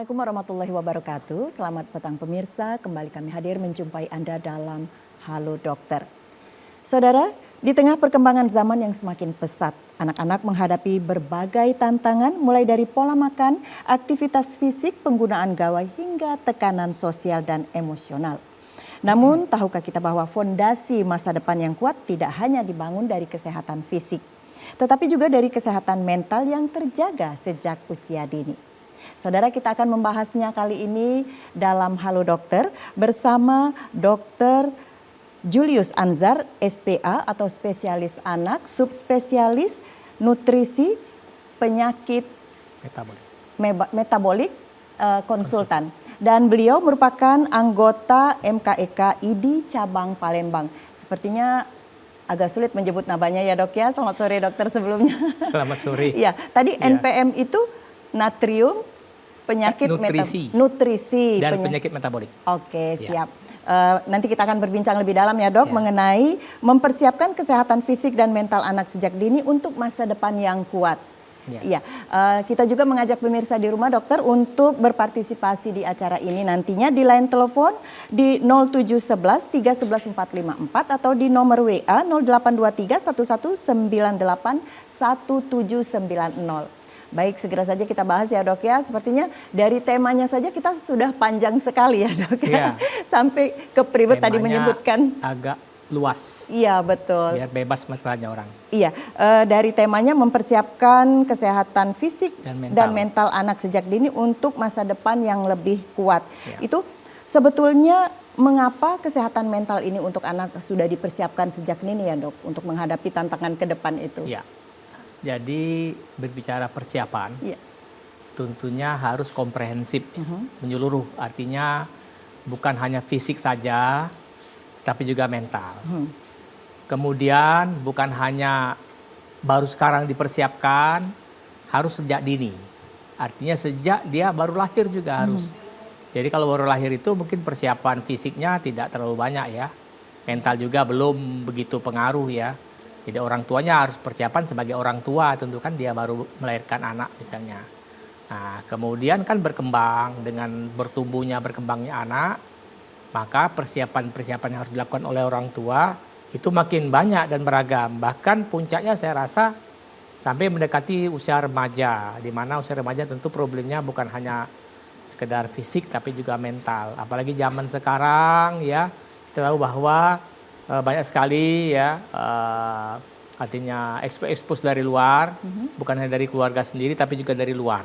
Assalamualaikum warahmatullahi wabarakatuh. Selamat petang pemirsa, kembali kami hadir menjumpai Anda dalam Halo Dokter. Saudara, di tengah perkembangan zaman yang semakin pesat, anak-anak menghadapi berbagai tantangan mulai dari pola makan, aktivitas fisik, penggunaan gawai hingga tekanan sosial dan emosional. Namun, tahukah kita bahwa fondasi masa depan yang kuat tidak hanya dibangun dari kesehatan fisik, tetapi juga dari kesehatan mental yang terjaga sejak usia dini. Saudara, kita akan membahasnya kali ini dalam Halo Dokter bersama Dr. Julius Anzar, SPA atau spesialis anak, subspesialis nutrisi penyakit metabolik konsultan. Dan beliau merupakan anggota MKEK ID cabang Palembang. Sepertinya agak sulit menyebut namanya ya dok ya. Selamat sore dokter sebelumnya. Selamat sore. Ya, tadi NPM itu natrium, penyakit nutrisi dan penyakit metabolik. Oke, siap. Nanti kita akan berbincang lebih dalam ya dok mengenai mempersiapkan kesehatan fisik dan mental anak sejak dini untuk masa depan yang kuat. Iya, kita juga mengajak pemirsa di rumah dokter untuk berpartisipasi di acara ini nantinya di line telepon di 0711 311 454 atau di nomor WA 0823 1198 1790. Baik, segera saja kita bahas ya dok ya. Sepertinya dari temanya saja kita sudah panjang sekali ya dok ya. Sampai ke pribadi tadi menyebutkan. Agak luas. Iya betul. Biar bebas masalahnya orang. Iya, dari temanya mempersiapkan kesehatan fisik dan mental anak sejak dini untuk masa depan yang lebih kuat. Itu sebetulnya mengapa kesehatan mental ini untuk anak sudah dipersiapkan sejak dini ya dok. Untuk menghadapi tantangan ke depan itu. Iya. Jadi berbicara persiapan, tentunya harus komprehensif, menyeluruh. Artinya bukan hanya fisik saja, tapi juga mental. Kemudian bukan hanya baru sekarang dipersiapkan, harus sejak dini. Artinya sejak dia baru lahir juga harus. Jadi kalau baru lahir itu mungkin persiapan fisiknya tidak terlalu banyak ya. Mental juga belum begitu pengaruh ya. Jadi orang tuanya harus persiapan sebagai orang tua, tentu kan dia baru melahirkan anak misalnya. Nah, kemudian kan berkembang dengan berkembangnya anak, maka persiapan-persiapan yang harus dilakukan oleh orang tua itu makin banyak dan beragam. Bahkan puncaknya saya rasa sampai mendekati usia remaja, di mana usia remaja tentu problemnya bukan hanya sekedar fisik tapi juga mental. Apalagi zaman sekarang ya, kita tahu bahwa banyak sekali ya artinya expose dari luar, bukan hanya dari keluarga sendiri tapi juga dari luar.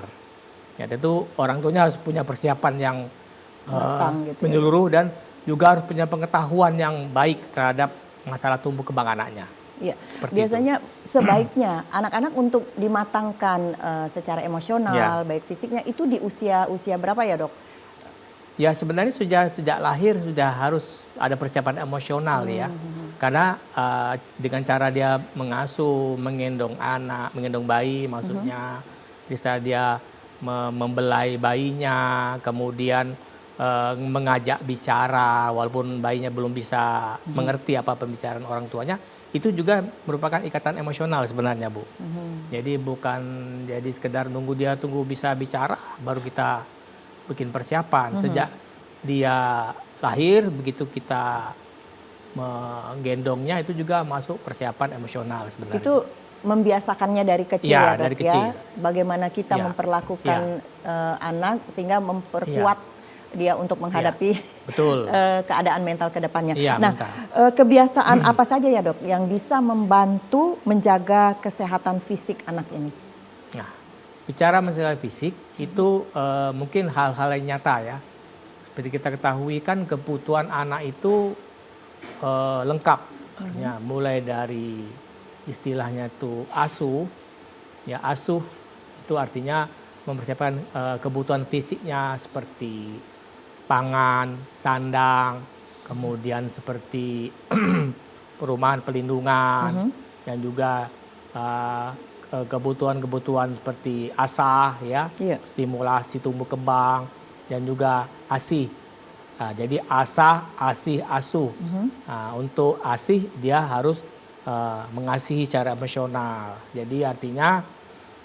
Ya tentu orang tuanya harus punya persiapan yang gitu menyeluruh dan juga harus punya pengetahuan yang baik terhadap masalah tumbuh kembang anaknya. Iya. Biasanya sebaiknya anak-anak untuk dimatangkan secara emosional, baik fisiknya itu di usia berapa ya dok? Ya sebenarnya sejak lahir sudah harus ada persiapan emosional ya. Karena dengan cara dia mengasuh, menggendong anak, menggendong bayi maksudnya. Bisa dia membelai bayinya, kemudian mengajak bicara walaupun bayinya belum bisa mengerti apa pembicaraan orang tuanya. Itu juga merupakan ikatan emosional sebenarnya Bu. Jadi bukan jadi sekedar tunggu bisa bicara baru kita bikin persiapan. Sejak dia lahir begitu kita menggendongnya itu juga masuk persiapan emosional sebenarnya. Itu membiasakannya dari kecil ya dok ya. Bagaimana kita memperlakukan anak sehingga memperkuat dia untuk menghadapi keadaan mental ke depannya. Nah, kebiasaan apa saja ya dok yang bisa membantu menjaga kesehatan fisik anak ini? Nah, bicara masalah fisik itu mungkin hal-hal yang nyata ya. Seperti kita ketahui kan kebutuhan anak itu lengkap. Ya, mulai dari istilahnya itu asuh. Ya, asuh itu artinya mempersiapkan kebutuhan fisiknya seperti pangan, sandang, kemudian seperti perumahan pelindungan, dan juga kebutuhan-kebutuhan seperti asah ya, stimulasi tumbuh kembang dan juga ASI. Nah, jadi asah, asih, asuh. Nah, untuk asih dia harus mengasihi secara emosional. Jadi artinya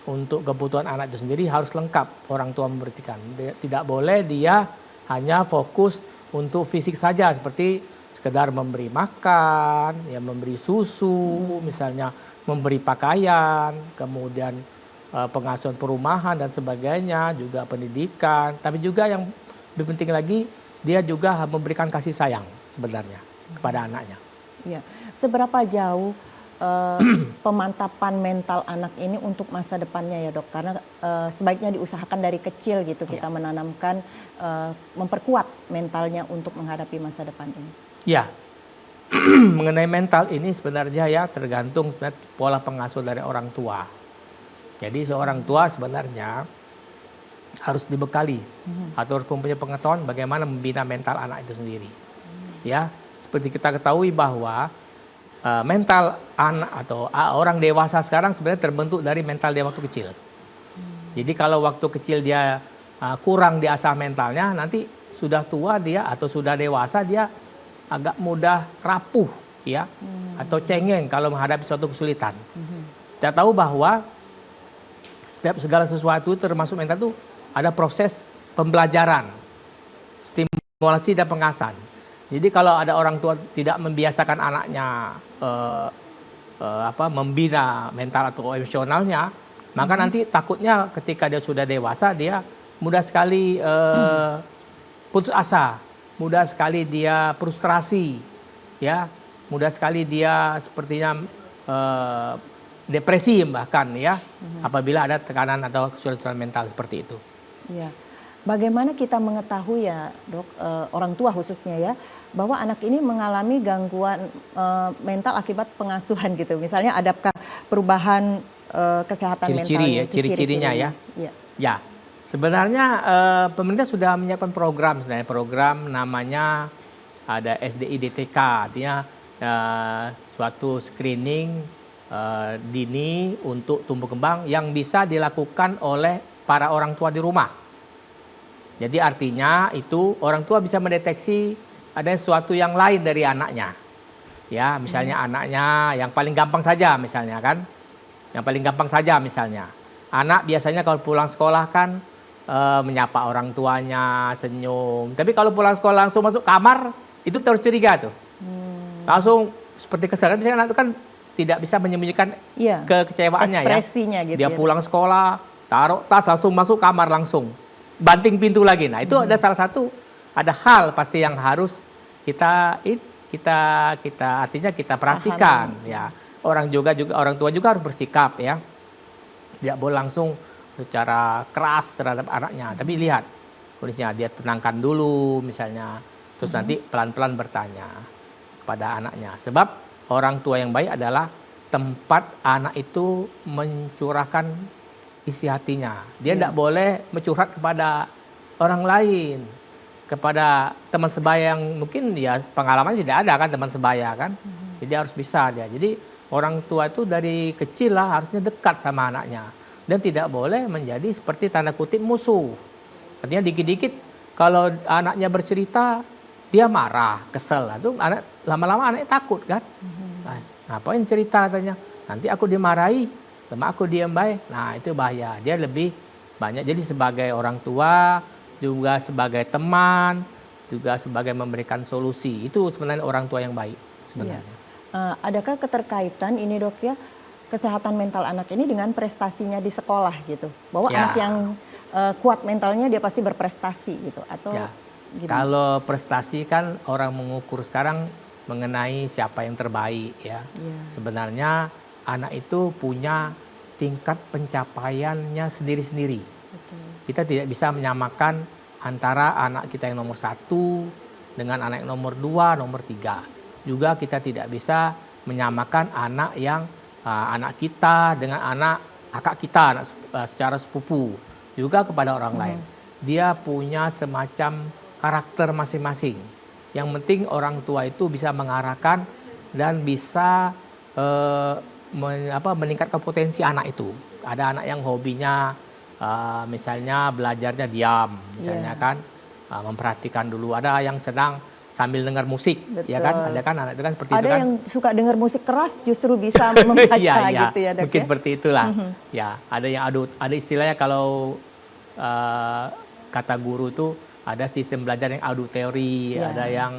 untuk kebutuhan anak itu sendiri harus lengkap orang tua memberikan. Tidak boleh dia hanya fokus untuk fisik saja seperti sekedar memberi makan, ya memberi susu, misalnya memberi pakaian, kemudian pengasuhan perumahan dan sebagainya, juga pendidikan. Tapi juga yang lebih penting lagi, dia juga memberikan kasih sayang sebenarnya kepada anaknya. Ya, seberapa jauh pemantapan mental anak ini untuk masa depannya ya dok? Karena sebaiknya diusahakan dari kecil gitu kita menanamkan, memperkuat mentalnya untuk menghadapi masa depan ini. Ya, mengenai mental ini sebenarnya ya tergantung pola pengasuh dari orang tua. Jadi seorang tua sebenarnya harus dibekali atau harus mempunyai pengetahuan bagaimana membina mental anak itu sendiri. Ya, seperti kita ketahui bahwa mental anak atau orang dewasa sekarang sebenarnya terbentuk dari mental dia waktu kecil. Jadi kalau waktu kecil dia kurang diasah mentalnya, nanti sudah tua dia atau sudah dewasa dia agak mudah rapuh ya atau cengeng kalau menghadapi suatu kesulitan. Kita tahu bahwa setiap segala sesuatu termasuk mental itu ada proses pembelajaran, stimulasi dan pengasahan. Jadi kalau ada orang tua tidak membiasakan anaknya membina mental atau emosionalnya, maka nanti takutnya ketika dia sudah dewasa dia mudah sekali putus asa, mudah sekali dia frustrasi, ya, mudah sekali dia sepertinya depresi bahkan ya, apabila ada tekanan atau kesulitan mental seperti itu. Ya, bagaimana kita mengetahui ya dok, orang tua khususnya ya, bahwa anak ini mengalami gangguan mental akibat pengasuhan gitu. Misalnya adakah perubahan kesehatan Ciri-ciri mental? ciri-cirinya ya. Ya, sebenarnya pemerintah sudah menyiapkan program, sebenarnya program namanya ada SDIDTK, artinya suatu screening dini untuk tumbuh kembang yang bisa dilakukan oleh para orang tua di rumah. Jadi artinya itu orang tua bisa mendeteksi ada sesuatu yang lain dari anaknya. Ya, misalnya anaknya yang paling gampang saja misalnya kan. Yang paling gampang saja misalnya. Anak biasanya kalau pulang sekolah kan menyapa orang tuanya, senyum. Tapi kalau pulang sekolah langsung masuk kamar, itu terus curiga tuh. Langsung seperti kesalahan, misalnya anak itu kan tidak bisa menyembunyikan kekecewaannya ekspresinya ya. Gitu dia ya. pulang sekolah, taruh tas langsung masuk kamar langsung. Banting pintu lagi. Nah, itu ada salah satu, ada hal pasti yang harus kita artinya kita perhatikan ya. Orang tua juga harus bersikap ya. Tidak boleh langsung secara keras terhadap anaknya, tapi lihat kondisinya, dia tenangkan dulu misalnya. Terus nanti pelan-pelan bertanya kepada anaknya. Sebab orang tua yang baik adalah tempat anak itu mencurahkan isi hatinya. Dia tidak boleh mencurhat kepada orang lain, kepada teman sebaya yang mungkin ya pengalamannya tidak ada kan, teman sebaya kan. Jadi harus bisa dia. Jadi orang tua itu dari kecil lah harusnya dekat sama anaknya. Dan tidak boleh menjadi seperti tanda kutip musuh. Artinya dikit-dikit kalau anaknya bercerita, dia marah, kesel. Itu anak lama-lama anaknya takut kan. Nah, ngapain cerita katanya? Nanti aku dimarahi, sama aku diam baik. Nah, itu bahaya. Dia lebih banyak jadi sebagai orang tua, juga sebagai teman, juga sebagai memberikan solusi. Itu sebenarnya orang tua yang baik sebenarnya. Adakah keterkaitan ini dok ya, kesehatan mental anak ini dengan prestasinya di sekolah gitu? Bahwa anak yang kuat mentalnya dia pasti berprestasi gitu atau gimana? Kalau prestasi kan orang mengukur sekarang mengenai siapa yang terbaik ya. Sebenarnya anak itu punya tingkat pencapaiannya sendiri-sendiri. Kita tidak bisa menyamakan antara anak kita yang nomor 1 dengan anak yang nomor 2, nomor 3. Juga kita tidak bisa menyamakan anak yang anak kita dengan anak kakak kita, anak secara sepupu. Juga kepada orang lain. Dia punya semacam karakter masing-masing. Yang penting orang tua itu bisa mengarahkan dan bisa meningkatkan potensi anak itu. Ada anak yang hobinya misalnya belajarnya diam, misalnya kan memperhatikan dulu. Ada yang sedang sambil dengar musik, ya kan? Ada kan anak itu kan seperti itu kan? Ada yang suka dengar musik keras justru bisa membaca Iya, gitu ya, Dok. mungkin Ya? seperti itulah. Ya, ada yang ada istilahnya kalau kata guru tuh ada sistem belajar yang adu teori, ada yang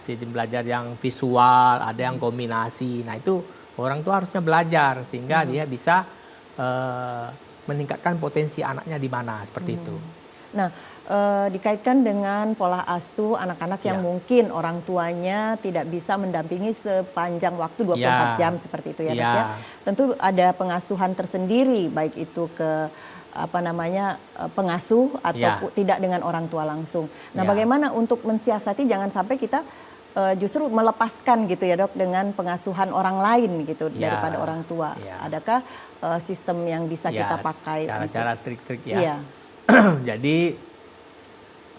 sistem belajar yang visual, ada yang kombinasi. Nah itu orang tua harusnya belajar sehingga dia bisa meningkatkan potensi anaknya di mana seperti itu. Nah, dikaitkan dengan pola asuh anak-anak yang mungkin orang tuanya tidak bisa mendampingi sepanjang waktu 24 jam seperti itu ya, Dok ya. Tentu ada pengasuhan tersendiri baik itu ke pengasuh atau tidak dengan orang tua langsung. Nah, bagaimana untuk mensiasati jangan sampai kita justru melepaskan gitu ya, Dok, dengan pengasuhan orang lain gitu daripada orang tua. Adakah sistem yang bisa kita pakai? Cara-cara trik-trik ya. Jadi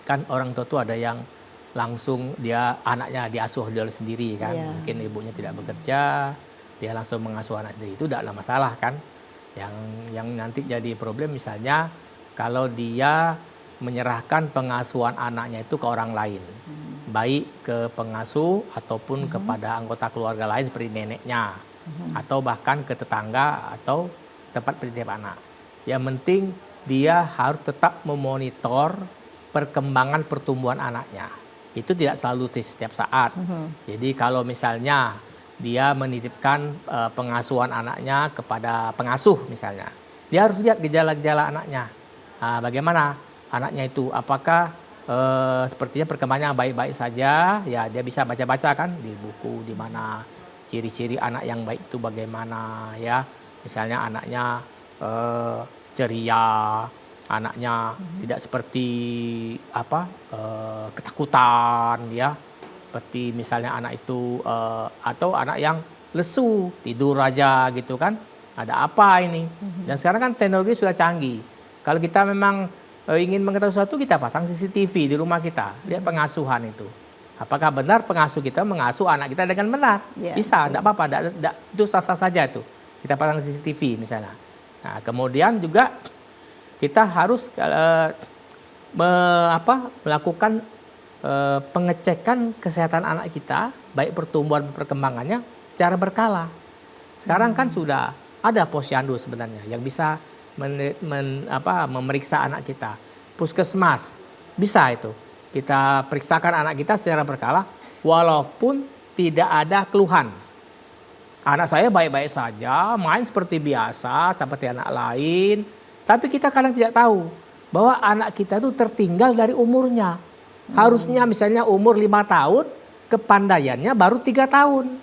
kan orang tua tuh ada yang langsung anaknya diasuh dia sendiri kan. Mungkin ibunya tidak bekerja, dia langsung mengasuh anak sendiri. Itu tidak ada masalah kan. Yang nanti jadi problem misalnya kalau dia menyerahkan pengasuhan anaknya itu ke orang lain. Baik ke pengasuh ataupun kepada anggota keluarga lain seperti neneknya. Atau bahkan ke tetangga atau tempat penitip anak. Yang penting dia harus tetap memonitor perkembangan pertumbuhan anaknya. Itu tidak selalu setiap saat. Jadi kalau misalnya dia menitipkan pengasuhan anaknya kepada pengasuh misalnya, dia harus lihat gejala-gejala anaknya. Bagaimana anaknya itu, apakah sepertinya perkembangannya baik-baik saja, ya dia bisa baca-baca kan di buku di mana ciri-ciri anak yang baik itu bagaimana ya. Misalnya anaknya ceria, anaknya tidak seperti ketakutan ya. Seperti misalnya anak itu atau anak yang lesu, tidur aja gitu kan. Ada apa ini? Dan sekarang kan teknologi sudah canggih. Kalau kita memang ingin mengetahui sesuatu, kita pasang CCTV di rumah kita. Lihat pengasuhan itu. Apakah benar pengasuh kita mengasuh anak kita dengan benar? Bisa, tidak apa-apa. Itu sah-sah saja itu. Kita pasang CCTV misalnya. Nah, kemudian juga kita harus melakukan pengecekan kesehatan anak kita, baik pertumbuhan perkembangannya secara berkala. Sekarang kan sudah ada posyandu sebenarnya yang bisa memeriksa anak kita. Puskesmas bisa itu. Kita periksakan anak kita secara berkala walaupun tidak ada keluhan. Anak saya baik-baik saja, main seperti biasa, seperti anak lain. Tapi kita kadang tidak tahu bahwa anak kita itu tertinggal dari umurnya. Harusnya misalnya umur 5 tahun, kepandaiannya baru 3 tahun.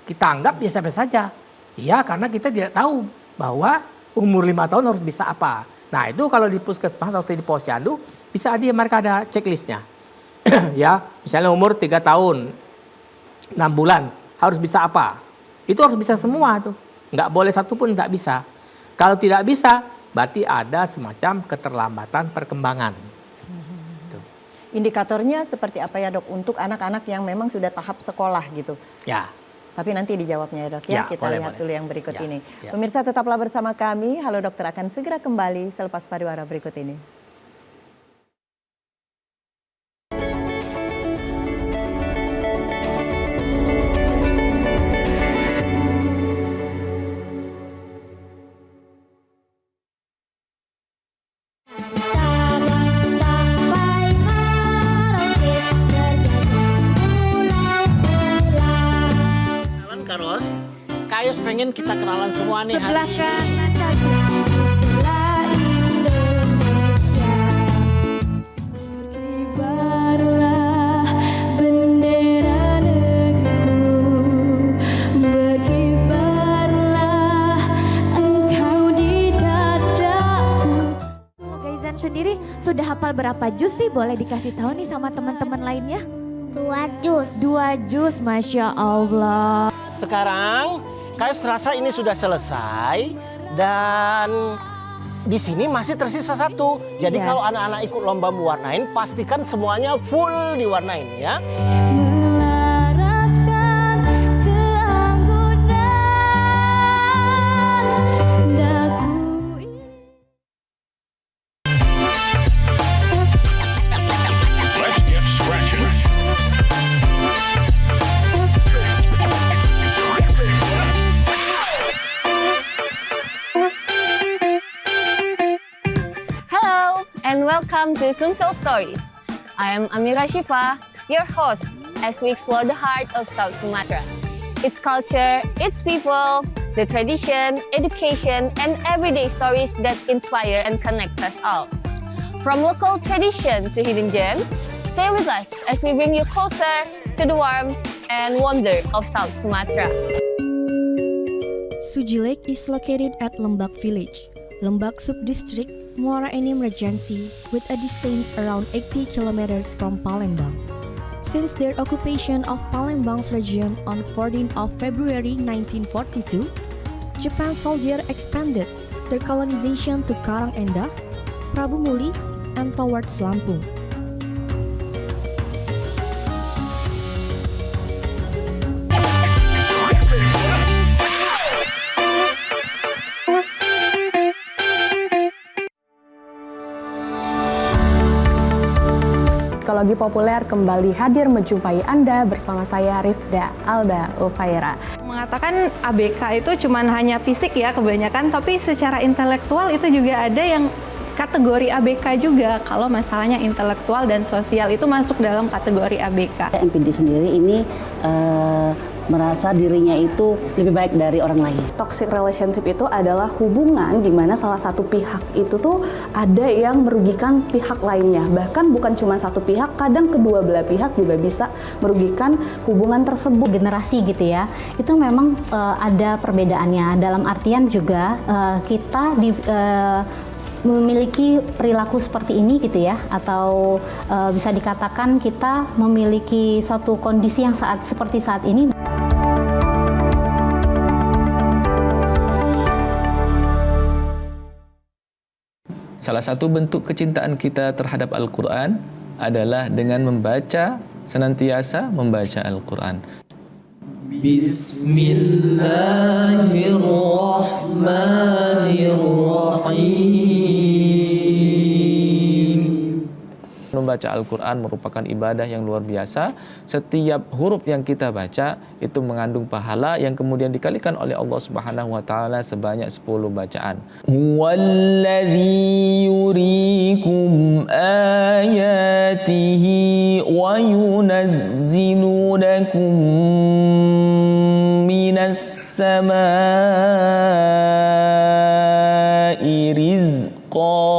Kita anggap biasa-biasa saja. Iya, karena kita tidak tahu bahwa umur 5 tahun harus bisa apa. Nah itu kalau di puskesmas atau di posyandu, bisa mereka ada checklistnya. Ya, misalnya umur 3 tahun, 6 bulan, harus bisa apa. Itu harus bisa semua tuh. Nggak boleh satu pun nggak bisa. Kalau tidak bisa, berarti ada semacam keterlambatan perkembangan. Indikatornya seperti apa ya, Dok, untuk anak-anak yang memang sudah tahap sekolah gitu? Ya. Tapi nanti dijawabnya ya, Dok ya. Kita lihat dulu yang berikut ini. Pemirsa tetaplah bersama kami. Halo Dokter akan segera kembali selepas pariwara berikut ini. Kayus pengen kita kenalan semua nih sebelah hari kanan kaki itulah Indonesia. Berkibarlah bendera negeriku, berkibarlah engkau di dadaku. Gaizan sendiri sudah hafal berapa juz sih? Boleh dikasih tahu nih sama teman-teman lainnya? 2 juz. 2 juz, Masya Allah. Sekarang Kayus terasa ini sudah selesai dan di sini masih tersisa 1. Jadi kalau anak-anak ikut lomba mewarnain, pastikan semuanya full diwarnain ya. Melaraskan keanggunan daku ini. Let's get scratching. welcome to Sumsel Stories. I am Amira Shifa, your host, as we explore the heart of South Sumatra. Its culture, its people, the tradition, education, and everyday stories that inspire and connect us all. From local tradition to hidden gems, stay with us as we bring you closer to the warmth and wonder of South Sumatra. Suji Lake is located at Lembak Village, Lembak Subdistrict, Muara Enim Regency, with a distance around 80 kilometers from Palembang. Since their occupation of Palembang's region on 14th of February 1942, Japan soldiers expanded their colonization to Karang Endah, Prabu Muli, and towards Lampung. Psikologi Populer kembali hadir menjumpai Anda bersama saya Rifda Alda Ulfaira. Mengatakan ABK itu cuma hanya fisik ya kebanyakan, tapi secara intelektual itu juga ada yang kategori ABK juga. Kalau masalahnya intelektual dan sosial itu masuk dalam kategori ABK. MPD sendiri ini merasa dirinya itu lebih baik dari orang lain. Toxic relationship itu adalah hubungan di mana salah satu pihak itu tuh ada yang merugikan pihak lainnya. Bahkan bukan cuma satu pihak, kadang kedua belah pihak juga bisa merugikan hubungan tersebut. Generasi gitu ya, itu memang ada perbedaannya. Dalam artian juga kita memiliki perilaku seperti ini gitu ya, atau bisa dikatakan kita memiliki suatu kondisi yang seperti saat ini. Salah satu bentuk kecintaan kita terhadap Al-Quran adalah dengan senantiasa membaca Al-Quran. Bismillahirrahmanirrahim. Membaca Al-Quran merupakan ibadah yang luar biasa. Setiap huruf yang kita baca itu mengandung pahala yang kemudian dikalikan oleh Allah Subhanahu wa taala sebanyak 10 bacaan. Huwallazi yuriikum ayatihi wa yunazzilu lakum minas samaa'i rizqa.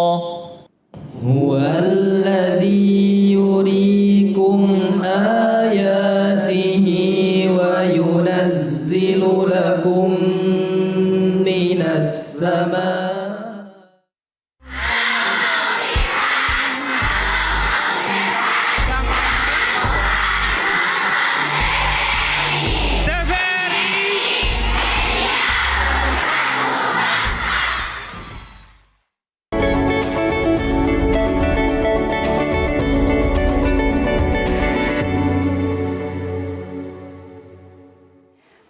Huwallazi yuriikum ayatihi wa yunazzilu lakum minas samaa.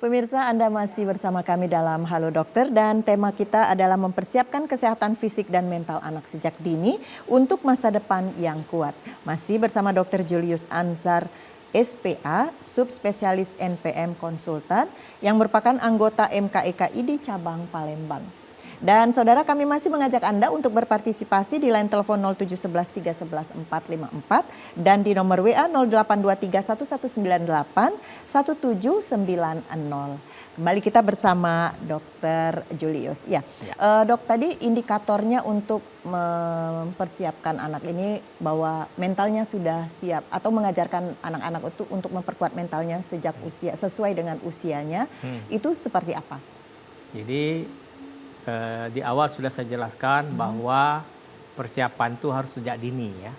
Pemirsa, Anda masih bersama kami dalam Halo Dokter dan tema kita adalah mempersiapkan kesehatan fisik dan mental anak sejak dini untuk masa depan yang kuat. Masih bersama Dr. Julius Ansar, SPA, subspesialis NPM konsultan yang merupakan anggota MKEKI di cabang Palembang. Dan saudara, kami masih mengajak Anda untuk berpartisipasi di line telepon 0711 311 454 dan di nomor WA 0823 1198 1790. Kembali kita bersama Dr. Julius. Ya. Dok, tadi indikatornya untuk mempersiapkan anak ini bahwa mentalnya sudah siap atau mengajarkan anak-anak itu untuk memperkuat mentalnya sejak usia sesuai dengan usianya. Itu seperti apa? Jadi di awal sudah saya jelaskan bahwa persiapan itu harus sejak dini ya.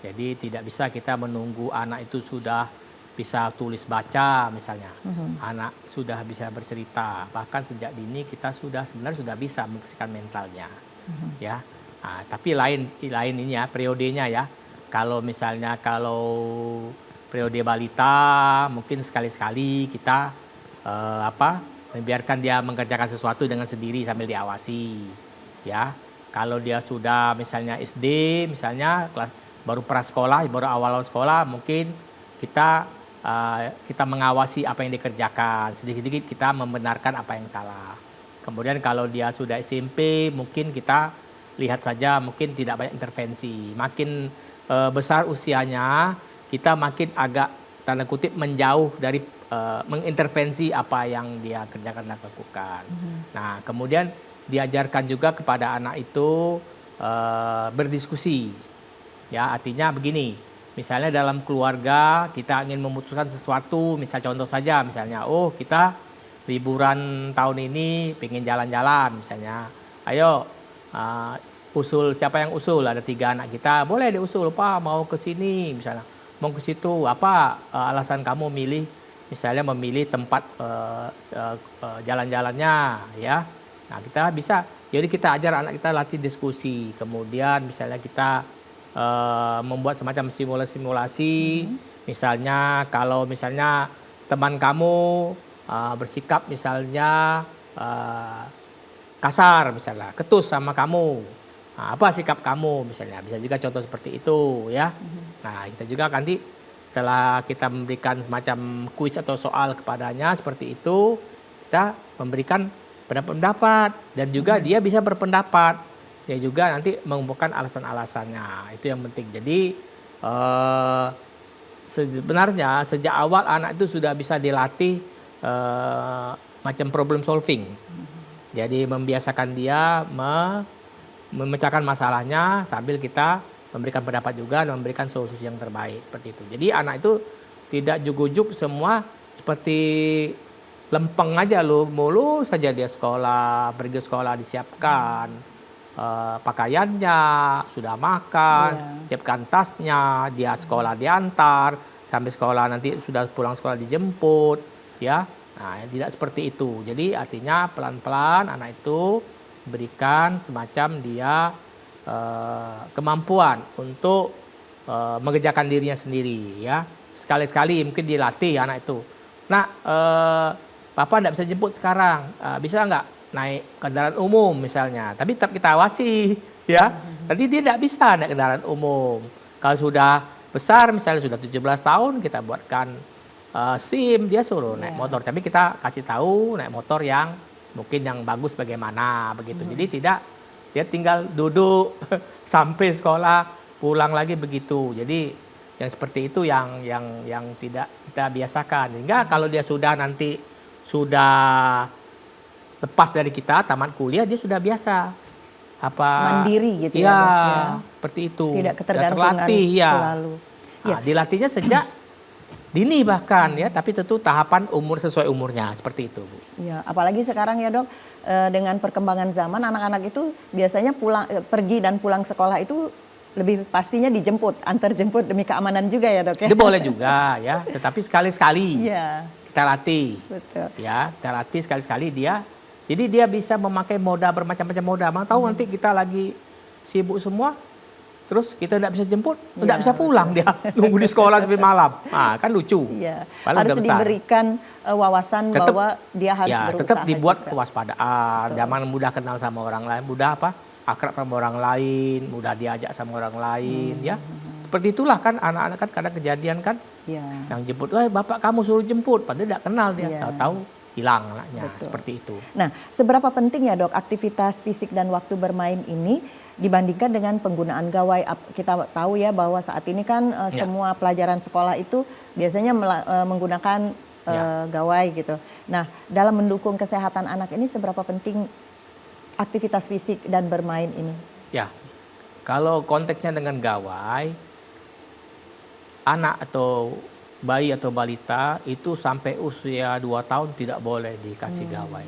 Jadi tidak bisa kita menunggu anak itu sudah bisa tulis baca misalnya. Anak sudah bisa bercerita. Bahkan sejak dini kita sebenarnya sudah bisa mempersiapkan mentalnya. Ya. Nah, tapi lain ini ya periodenya ya. Kalau periode balita mungkin sekali-sekali kita membiarkan dia mengerjakan sesuatu dengan sendiri sambil diawasi, ya. Kalau dia sudah misalnya SD, misalnya baru prasekolah, baru awal sekolah, mungkin kita mengawasi apa yang dikerjakan, sedikit-sedikit kita membenarkan apa yang salah. Kemudian kalau dia sudah SMP, mungkin kita lihat saja mungkin tidak banyak intervensi. Makin besar usianya, kita makin agak tanda kutip menjauh dari mengintervensi apa yang dia kerjakan dan lakukan. Nah, kemudian diajarkan juga kepada anak itu berdiskusi. Ya, artinya begini. Misalnya dalam keluarga kita ingin memutuskan sesuatu, misal contoh saja misalnya, oh kita liburan tahun ini pengen jalan-jalan misalnya. Ayo usul, siapa yang usul? Ada 3 anak kita, boleh diusul, Pak mau ke sini misalnya. Mau ke situ, apa alasan kamu milih misalnya memilih tempat jalan-jalannya ya. Nah, kita bisa, jadi kita ajar anak kita latih diskusi. Kemudian misalnya kita membuat semacam simulasi-simulasi. Misalnya kalau misalnya teman kamu bersikap misalnya kasar misalnya, ketus sama kamu. Nah, apa sikap kamu misalnya, bisa juga contoh seperti itu ya. Nah, kita juga nanti setelah kita memberikan semacam kuis atau soal kepadanya seperti itu, kita memberikan pendapat dan juga dia bisa berpendapat. Dia juga nanti mengumpulkan alasan-alasannya, itu yang penting. Jadi sebenarnya sejak awal anak itu sudah bisa dilatih macam problem solving. Jadi membiasakan dia memecahkan masalahnya sambil kita memberikan pendapat juga dan memberikan solusi yang terbaik seperti itu. Jadi anak itu tidak juk-juk semua seperti lempeng aja mulu saja dia sekolah, pergi sekolah disiapkan pakaiannya, sudah makan, siapkan tasnya, dia sekolah diantar, sampai sekolah nanti sudah pulang sekolah dijemput, ya. Nah, tidak seperti itu. Jadi artinya pelan-pelan anak itu berikan semacam dia kemampuan untuk mengerjakan dirinya sendiri, ya. Sekali-sekali mungkin dilatih anak itu. Nah, Papa tidak bisa jemput sekarang, bisa nggak naik kendaraan umum misalnya, tapi tetap kita awasi, ya. Nanti dia tidak bisa naik kendaraan umum. Kalau sudah besar, misalnya sudah 17 tahun, kita buatkan SIM, dia suruh naik motor. Tapi kita kasih tahu naik motor yang mungkin yang bagus bagaimana, begitu. Jadi tidak, dia tinggal duduk sampai sekolah, pulang lagi begitu. Jadi yang seperti itu yang tidak kita biasakan. Sehingga kalau dia sudah nanti sudah lepas dari kita, tamat kuliah, dia sudah biasa mandiri gitu ya, ya. Seperti itu. Tidak ketergantungan selalu. Nah, dilatihnya sejak dini bahkan ya, tapi tentu tahapan umur sesuai umurnya seperti itu, Bu. Ya, apalagi sekarang ya Dok, dengan perkembangan zaman anak-anak itu biasanya pergi dan pulang sekolah itu lebih pastinya dijemput, antar jemput demi keamanan juga ya Dok ya. Itu boleh juga ya, tetapi sekali-sekali. Iya. Kita latih. Betul. Ya, kita latih sekali-sekali dia. Jadi dia bisa memakai moda bermacam-macam moda. Mau tahu nanti kita lagi sibuk semua, terus kita tidak bisa jemput, tidak bisa pulang dia nunggu di sekolah sampai malam. Nah, kan lucu. Iya. Harus diberikan wawasan tetap, bahwa dia harus berusaha. Tetap dibuat juga. Kewaspadaan. Zaman mudah kenal sama orang lain, mudah akrab sama orang lain, mudah diajak sama orang lain, ya. Seperti itulah kan anak-anak kan kadang kejadian kan. Ya. Yang jemput, wah bapak kamu suruh jemput, padahal tidak kenal dia, tahu-tahu hilang anaknya. Betul. Seperti itu. Nah, seberapa penting ya Dok aktivitas fisik dan waktu bermain ini dibandingkan dengan penggunaan gawai? Kita tahu ya bahwa saat ini kan semua pelajaran sekolah itu biasanya menggunakan gawai gitu. Nah, dalam mendukung kesehatan anak ini seberapa penting aktivitas fisik dan bermain ini? Ya, kalau konteksnya dengan gawai, anak atau bayi atau balita itu sampai usia 2 tahun tidak boleh dikasih gawai.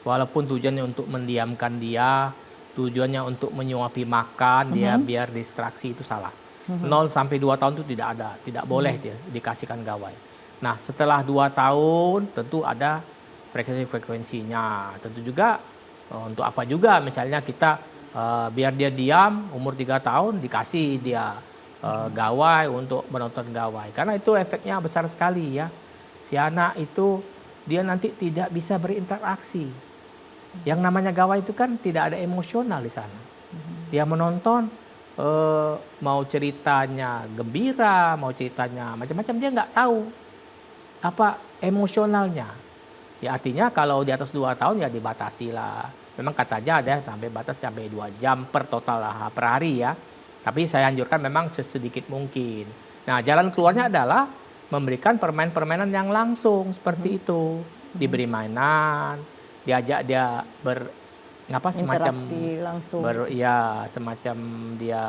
Walaupun tujuannya untuk mendiamkan dia, tujuannya untuk menyuapi makan dia biar distraksi, itu salah. 0 sampai 2 tahun itu tidak ada, tidak boleh dia dikasihkan gawai. Nah, setelah 2 tahun tentu ada frekuensinya. Tentu juga untuk apa juga misalnya kita biar dia diam umur 3 tahun dikasih dia gawai untuk menonton gawai, karena itu efeknya besar sekali ya. Si anak itu dia nanti tidak bisa berinteraksi. Yang namanya gawai itu kan tidak ada emosional di sana. Dia menonton mau ceritanya gembira, mau ceritanya macam-macam, dia nggak tahu apa emosionalnya. Ya artinya kalau di atas 2 tahun ya dibatasi lah. Memang katanya ada sampai batas sampai 2 jam per total lah, per hari ya. Tapi saya anjurkan memang sedikit mungkin. Nah jalan keluarnya adalah memberikan permainan-permainan yang langsung seperti itu. Diberi mainan, diajak dia semacam interaksi langsung. Semacam dia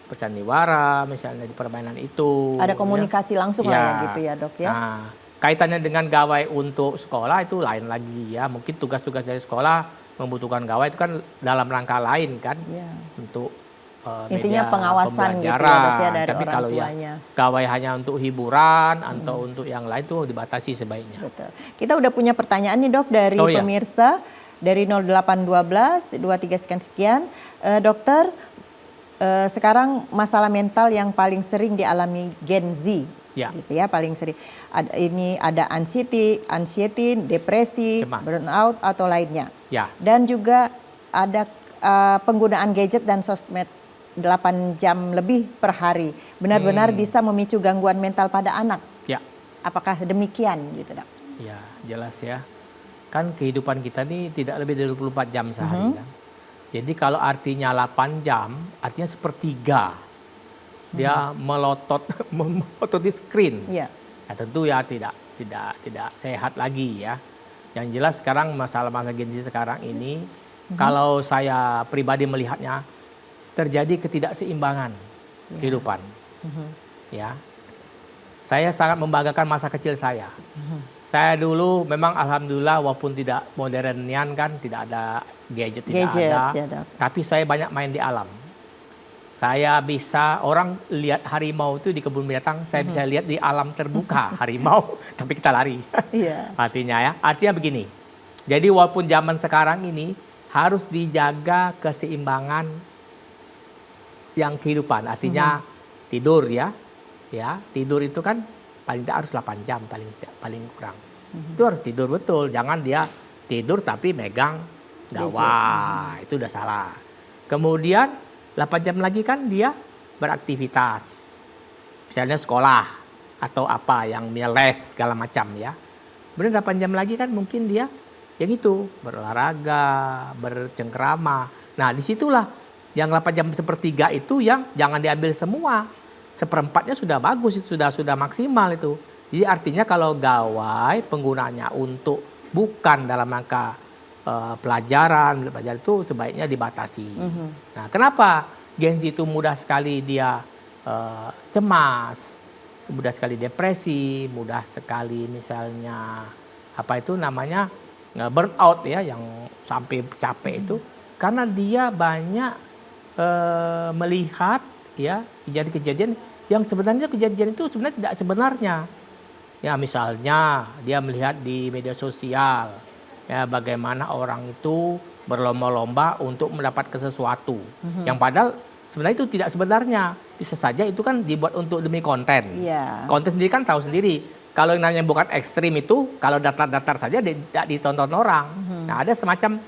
bersandiwara misalnya di permainan itu. Ada komunikasi langsung lah ya gitu ya dok ya. Nah, kaitannya dengan gawai untuk sekolah itu lain lagi ya. Mungkin tugas-tugas dari sekolah membutuhkan gawai itu kan dalam rangka lain kan. Ya. Untuk intinya media pengawasan gitu ya dok ya dari tapi orang kalau tuanya. Ya gawai hanya untuk hiburan atau untuk yang lain tuh dibatasi sebaiknya. Betul. Kita udah punya pertanyaan nih dok dari pemirsa dari 0812 23 sekian. Dokter, sekarang masalah mental yang paling sering dialami Gen Z, gitu ya, paling sering. Ada anxiety, depresi, burnout atau lainnya. Ya. Dan juga ada penggunaan gadget dan sosmed 8 jam lebih per hari. Benar-benar bisa memicu gangguan mental pada anak. Ya. Apakah demikian gitu dok? Ya, jelas ya. Kan kehidupan kita ini tidak lebih dari 24 jam sehari kan. Jadi kalau artinya 8 jam, artinya sepertiga dia melotot di screen. Ya. Nah, tentu ya tidak sehat lagi ya. Yang jelas sekarang masalah Gen Z sekarang ini, kalau saya pribadi melihatnya terjadi ketidakseimbangan kehidupan. Ya, saya sangat membanggakan masa kecil saya. Saya dulu memang alhamdulillah walaupun tidak modernian kan, tidak ada gadget ada. Ya, tapi saya banyak main di alam. Saya bisa, orang lihat harimau itu di kebun binatang, saya bisa lihat di alam terbuka harimau, tapi kita lari. Iya. Artinya begini, jadi walaupun zaman sekarang ini harus dijaga keseimbangan yang kehidupan, artinya tidur ya, tidur itu kan paling tidak harus 8 jam paling kurang. Itu harus tidur betul, jangan dia tidur tapi megang gawai, itu udah salah. Kemudian 8 jam lagi kan dia beraktivitas, misalnya sekolah atau apa yang les segala macam ya. Kemudian 8 jam lagi kan mungkin dia yang itu berolahraga, bercengkrama. Nah disitulah yang 8 jam sepertiga itu yang jangan diambil semua. Seperempatnya sudah bagus, itu sudah maksimal itu. Jadi artinya kalau gawai penggunaannya untuk bukan dalam rangka pelajaran itu sebaiknya dibatasi. Nah, kenapa Gen Z itu mudah sekali dia cemas, mudah sekali depresi, mudah sekali misalnya burnout ya, yang sampai capek itu karena dia banyak melihat ya kejadian-kejadian yang sebenarnya kejadian itu sebenarnya tidak sebenarnya. Ya misalnya dia melihat di media sosial ya bagaimana orang itu berlomba-lomba untuk mendapatkan sesuatu yang padahal sebenarnya itu tidak sebenarnya. Bisa saja itu kan dibuat untuk demi konten. Konten sendiri kan tahu sendiri. Kalau yang namanya bukan ekstrim itu kalau datar-datar saja tidak ditonton orang. Nah ada semacam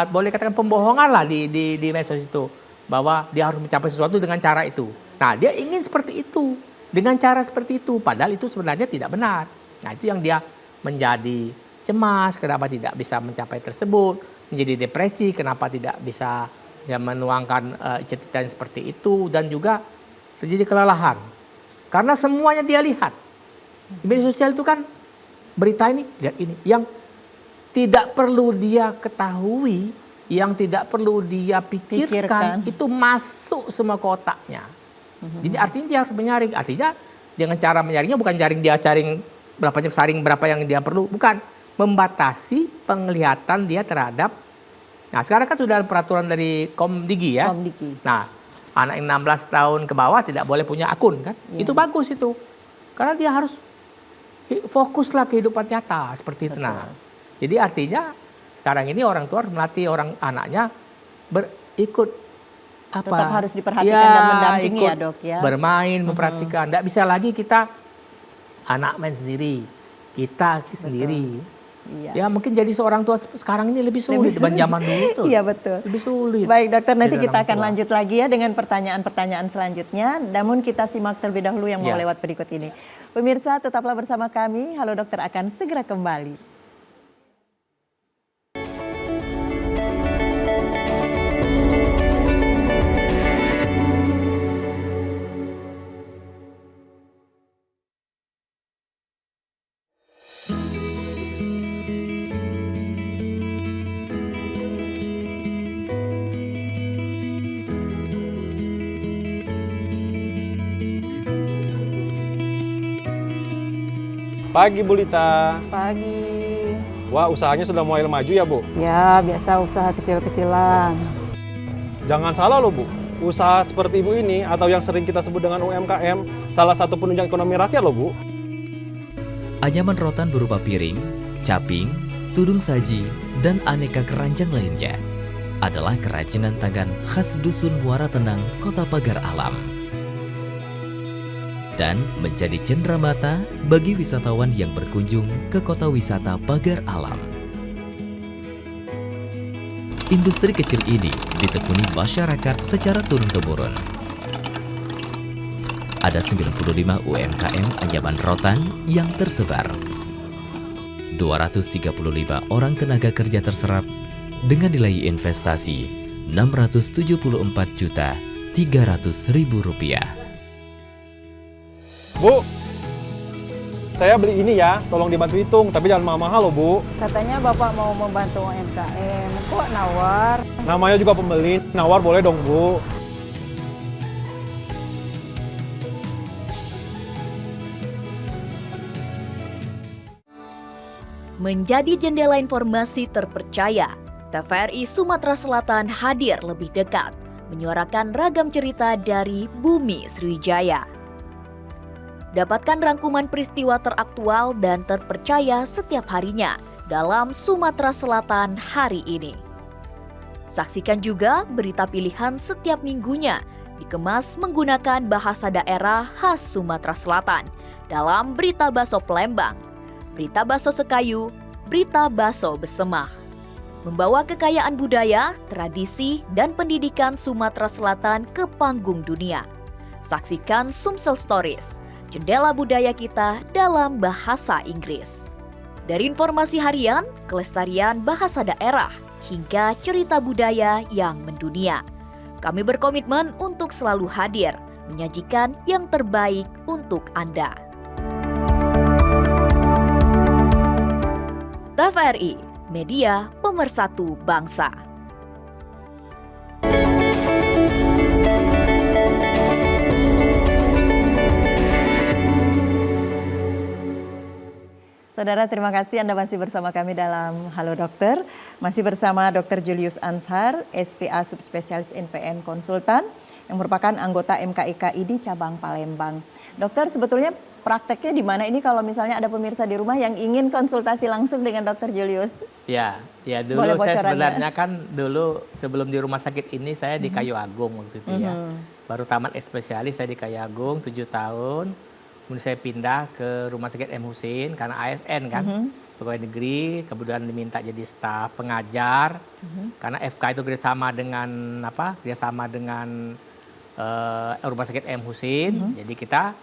boleh katakan pembohongan lah di medsos itu. Bahwa dia harus mencapai sesuatu dengan cara itu. Nah dia ingin seperti itu. Dengan cara seperti itu. Padahal itu sebenarnya tidak benar. Nah itu yang dia menjadi cemas. Kenapa tidak bisa mencapai tersebut. Menjadi depresi. Kenapa tidak bisa menuangkan cerita seperti itu. Dan juga terjadi kelelahan. Karena semuanya dia lihat. Di media sosial itu kan berita ini, lihat ini. Yang tidak perlu dia ketahui, yang tidak perlu dia pikirkan. Itu masuk semua ke otaknya. Jadi artinya dia harus menyaring. Artinya dengan cara menyaringnya bukan jaring berapa yang dia perlu. Bukan. Membatasi penglihatan dia terhadap. Nah sekarang kan sudah ada peraturan dari Komdigi ya. Nah anak yang 16 tahun ke bawah tidak boleh punya akun kan. Itu bagus itu. Karena dia harus fokuslah kehidupan nyata. Seperti itu. Nah, jadi artinya sekarang ini orang tua harus melatih anaknya berikut tetap harus diperhatikan dan mendampingi ya dok ya. Bermain, memperhatikan. Tidak bisa lagi kita anak main sendiri, kita sendiri. Ya mungkin jadi seorang tua sekarang ini lebih sulit dibanding zaman dulu tuh. Iya betul. Lebih sulit. Baik dokter, nanti kita akan lanjut lagi ya dengan pertanyaan-pertanyaan selanjutnya. Namun kita simak terlebih dahulu yang mau lewat berikut ini. Pemirsa, tetaplah bersama kami. Halo Dokter akan segera kembali. Pagi Bu Lita. Pagi. Wah, usahanya sudah mulai maju ya Bu? Ya, biasa usaha kecil-kecilan. Jangan salah loh Bu, usaha seperti Ibu ini atau yang sering kita sebut dengan UMKM, salah satu penunjang ekonomi rakyat loh Bu. Anyaman rotan berupa piring, caping, tudung saji, dan aneka keranjang lainnya adalah kerajinan tangan khas Dusun Muara Tenang, Kota Pagar Alam. Dan menjadi cenderamata bagi wisatawan yang berkunjung ke kota wisata Pagar Alam. Industri kecil ini ditekuni masyarakat secara turun-temurun. Ada 95 UMKM anyaman rotan yang tersebar. 235 orang tenaga kerja terserap dengan nilai investasi Rp674.300.000. Bu, saya beli ini ya, tolong dibantu hitung, tapi jangan mahal-mahal loh Bu. Katanya Bapak mau membantu UMKM, kok nawar? Namanya juga pembeli, nawar boleh dong Bu. Menjadi jendela informasi terpercaya, TVRI Sumatera Selatan hadir lebih dekat, menyuarakan ragam cerita dari Bumi Sriwijaya. Dapatkan rangkuman peristiwa teraktual dan terpercaya setiap harinya dalam Sumatera Selatan hari ini. Saksikan juga berita pilihan setiap minggunya, dikemas menggunakan bahasa daerah khas Sumatera Selatan dalam Berita Baso Palembang, Berita Baso Sekayu, Berita Baso Besemah. Membawa kekayaan budaya, tradisi, dan pendidikan Sumatera Selatan ke panggung dunia. Saksikan Sumsel Stories, jendela budaya kita dalam bahasa Inggris. Dari informasi harian, kelestarian bahasa daerah, hingga cerita budaya yang mendunia. Kami berkomitmen untuk selalu hadir, menyajikan yang terbaik untuk Anda. TVRI, media pemersatu bangsa. Saudara, terima kasih Anda masih bersama kami dalam Halo Dokter. Masih bersama Dr. Julius Anshar, SPA Subspesialis NPM Konsultan, yang merupakan anggota MKIKI di cabang Palembang. Dokter, sebetulnya prakteknya di mana ini kalau misalnya ada pemirsa di rumah yang ingin konsultasi langsung dengan Dr. Julius? Ya dulu saya sebenarnya kan dulu sebelum di rumah sakit ini saya di Kayu Agung waktu itu ya. Baru tamat spesialis saya di Kayu Agung 7 tahun. Kemudian saya pindah ke Rumah Sakit M. Husin karena ASN kan, pegawai negeri, kemudian diminta jadi staf pengajar, karena FK itu kerjasama dengan Rumah Sakit M. Husin, jadi kita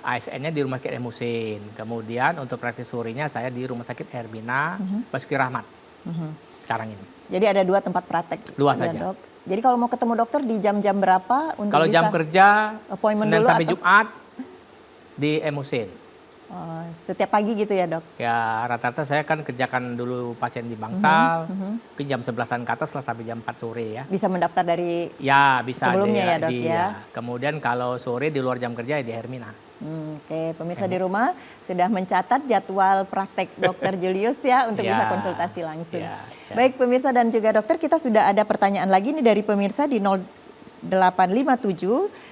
ASN-nya di Rumah Sakit M. Husin. Kemudian untuk praktik surinya saya di Rumah Sakit Hermina Basuki Rahmat sekarang ini. Jadi ada 2 tempat praktek. 2 saja. Dok. Jadi kalau mau ketemu dokter di jam-jam berapa? Untuk kalau jam kerja Senin sampai Jumat di M. Husin. Setiap pagi gitu ya Dok? Ya rata-rata saya kan kerjakan dulu pasien di Bangsal, mungkin jam 11-an ke atas lah sampai jam 4 sore ya. Bisa mendaftar dari bisa sebelumnya ya Dok ya? Kemudian kalau sore di luar jam kerja ya di Hermina. Oke, pemirsa di rumah sudah mencatat jadwal praktek Dr. Julius ya untuk bisa konsultasi langsung. Baik pemirsa dan juga dokter, kita sudah ada pertanyaan lagi nih dari pemirsa di 0857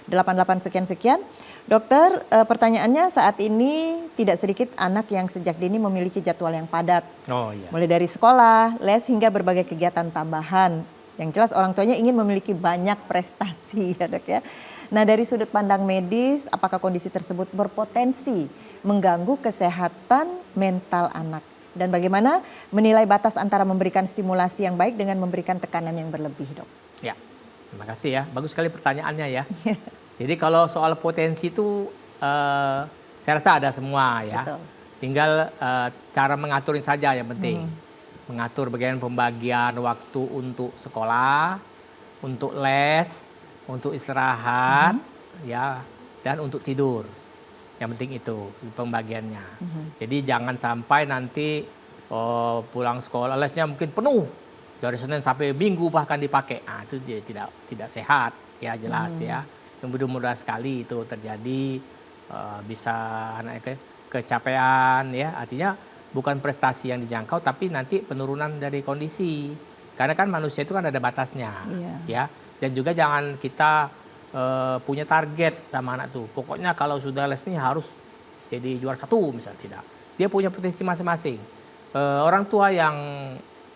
88 sekian-sekian. Dokter, pertanyaannya saat ini tidak sedikit anak yang sejak dini memiliki jadwal yang padat. Mulai dari sekolah, les, hingga berbagai kegiatan tambahan. Yang jelas orang tuanya ingin memiliki banyak prestasi ya Dok ya. Nah dari sudut pandang medis, apakah kondisi tersebut berpotensi mengganggu kesehatan mental anak? Dan bagaimana menilai batas antara memberikan stimulasi yang baik dengan memberikan tekanan yang berlebih Dok? Ya, terima kasih ya. Bagus sekali pertanyaannya ya. Jadi kalau soal potensi itu Saya rasa ada semua ya. Betul. Tinggal cara mengaturnya saja yang penting. Mengatur bagian pembagian waktu untuk sekolah, untuk les, untuk istirahat, ya, dan untuk tidur. Yang penting itu pembagiannya. Jadi jangan sampai nanti pulang sekolah lesnya mungkin penuh dari Senin sampai Minggu bahkan dipakai. Nah, itu tidak sehat ya, jelas ya. Mudah-mudahan sekali itu terjadi, bisa anaknya kecapean ya. Artinya bukan prestasi yang dijangkau tapi nanti penurunan dari kondisi. Karena kan manusia itu kan ada batasnya ya. Dan juga jangan kita punya target sama anak tuh. Pokoknya kalau sudah les nih harus jadi juara 1 misalnya, tidak. Dia punya potensi masing-masing. Orang tua yang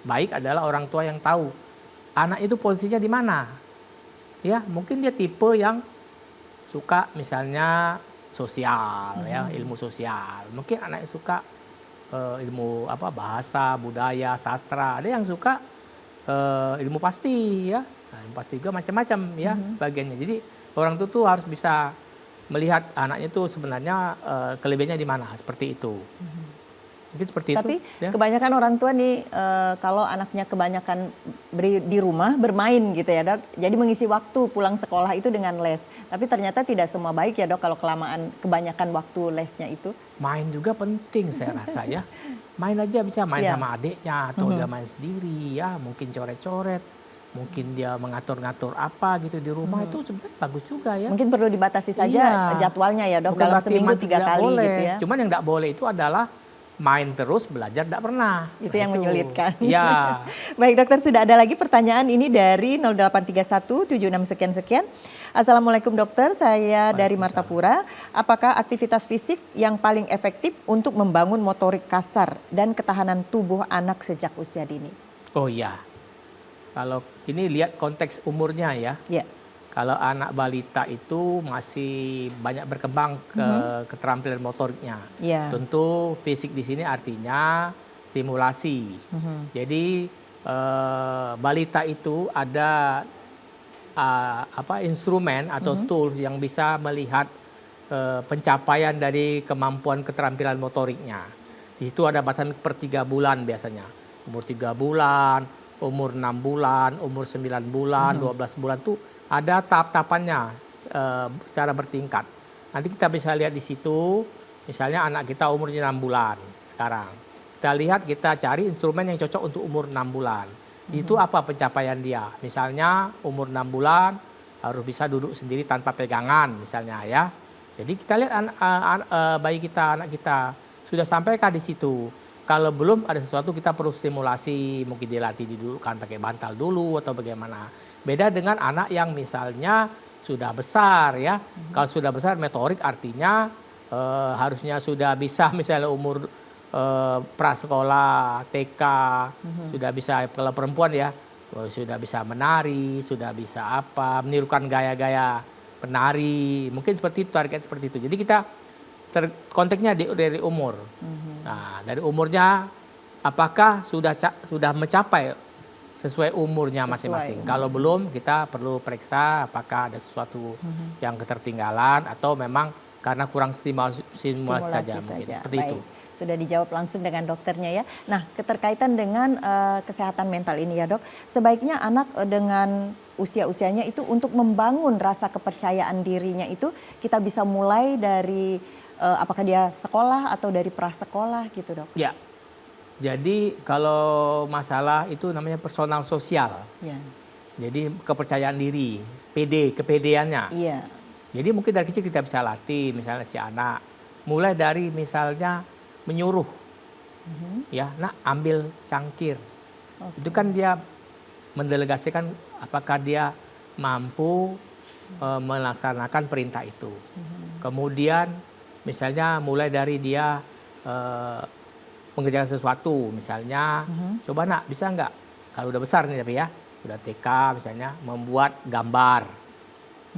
baik adalah orang tua yang tahu anak itu posisinya di mana. Ya, mungkin dia tipe yang suka misalnya sosial ya, ilmu sosial. Mungkin anaknya suka ilmu bahasa, budaya, sastra. Ada yang suka ilmu pasti ya. Nah, ilmu pasti juga macam-macam ya bagiannya. Jadi orang tua tuh harus bisa melihat anaknya tuh sebenarnya kelebihannya di mana, seperti itu. Mungkin seperti Tapi itu. Ya. kebanyakan orang tua nih kalau anaknya kebanyakan di rumah bermain gitu ya dok. Jadi mengisi waktu pulang sekolah itu dengan les. Tapi ternyata tidak semua baik ya dok kalau kebanyakan waktu lesnya itu. Main juga penting saya rasa ya. Main aja bisa main sama adiknya atau dia main sendiri ya. Mungkin coret-coret. Mungkin dia mengatur-ngatur apa gitu di rumah itu sebenarnya bagus juga ya. Mungkin perlu dibatasi saja jadwalnya ya dok. Bukan Dalam seminggu 3 kali boleh. gitu ya. Cuman yang tidak boleh itu adalah main terus, belajar tidak pernah. Itu yang menyulitkan. Iya. Baik dokter, sudah ada lagi pertanyaan ini dari 0831 76 sekian-sekian. Assalamualaikum dokter, saya dari Martapura. Apakah aktivitas fisik yang paling efektif untuk membangun motorik kasar dan ketahanan tubuh anak sejak usia dini? Oh iya. Kalau ini lihat konteks umurnya ya. Iya. Kalau anak balita itu masih banyak berkembang keterampilan motoriknya. Yeah. Tentu fisik di sini artinya stimulasi. Jadi balita itu ada instrumen atau tools yang bisa melihat pencapaian dari kemampuan keterampilan motoriknya. Di situ ada batasan per 3 bulan biasanya. Umur 3 bulan, umur 6 bulan, umur 9 bulan, 12 bulan tuh ada tahap-tahapannya secara bertingkat. Nanti kita bisa lihat di situ, misalnya anak kita umurnya 6 bulan sekarang. Kita lihat, kita cari instrumen yang cocok untuk umur 6 bulan. Itu apa pencapaian dia? Misalnya umur 6 bulan harus bisa duduk sendiri tanpa pegangan misalnya ya. Jadi kita lihat bayi kita, anak kita sudah sampaikah di situ. Kalau belum ada sesuatu kita perlu stimulasi, mungkin dilatih didudukkan pakai bantal dulu atau bagaimana. Beda dengan anak yang misalnya sudah besar ya. Kalau sudah besar motorik artinya harusnya sudah bisa misalnya umur prasekolah, TK, sudah bisa kalau perempuan ya, sudah bisa menari, sudah bisa menirukan gaya-gaya penari. Mungkin seperti itu, target seperti itu. Jadi kita konteksnya dari umur. Nah, dari umurnya apakah sudah mencapai sesuai umurnya masing-masing. Kalau belum, kita perlu periksa apakah ada sesuatu yang ketertinggalan atau memang karena kurang stimulasi saja. Mungkin. Seperti itu. Sudah dijawab langsung dengan dokternya ya. Nah, keterkaitan dengan kesehatan mental ini ya dok, sebaiknya anak dengan usia-usianya itu untuk membangun rasa kepercayaan dirinya itu kita bisa mulai dari apakah dia sekolah atau dari prasekolah gitu dok? Ya, jadi kalau masalah itu namanya personal sosial. Ya. Jadi kepercayaan diri, kepedeannya. Iya. Jadi mungkin dari kecil kita bisa latih misalnya si anak. Mulai dari misalnya menyuruh, ya, nak ambil cangkir. Itu kan dia mendelegasikan apakah dia mampu melaksanakan perintah itu. Kemudian misalnya mulai dari dia mengerjakan sesuatu, misalnya coba nak bisa nggak, kalau udah besar nih tapi ya, udah TK misalnya membuat gambar.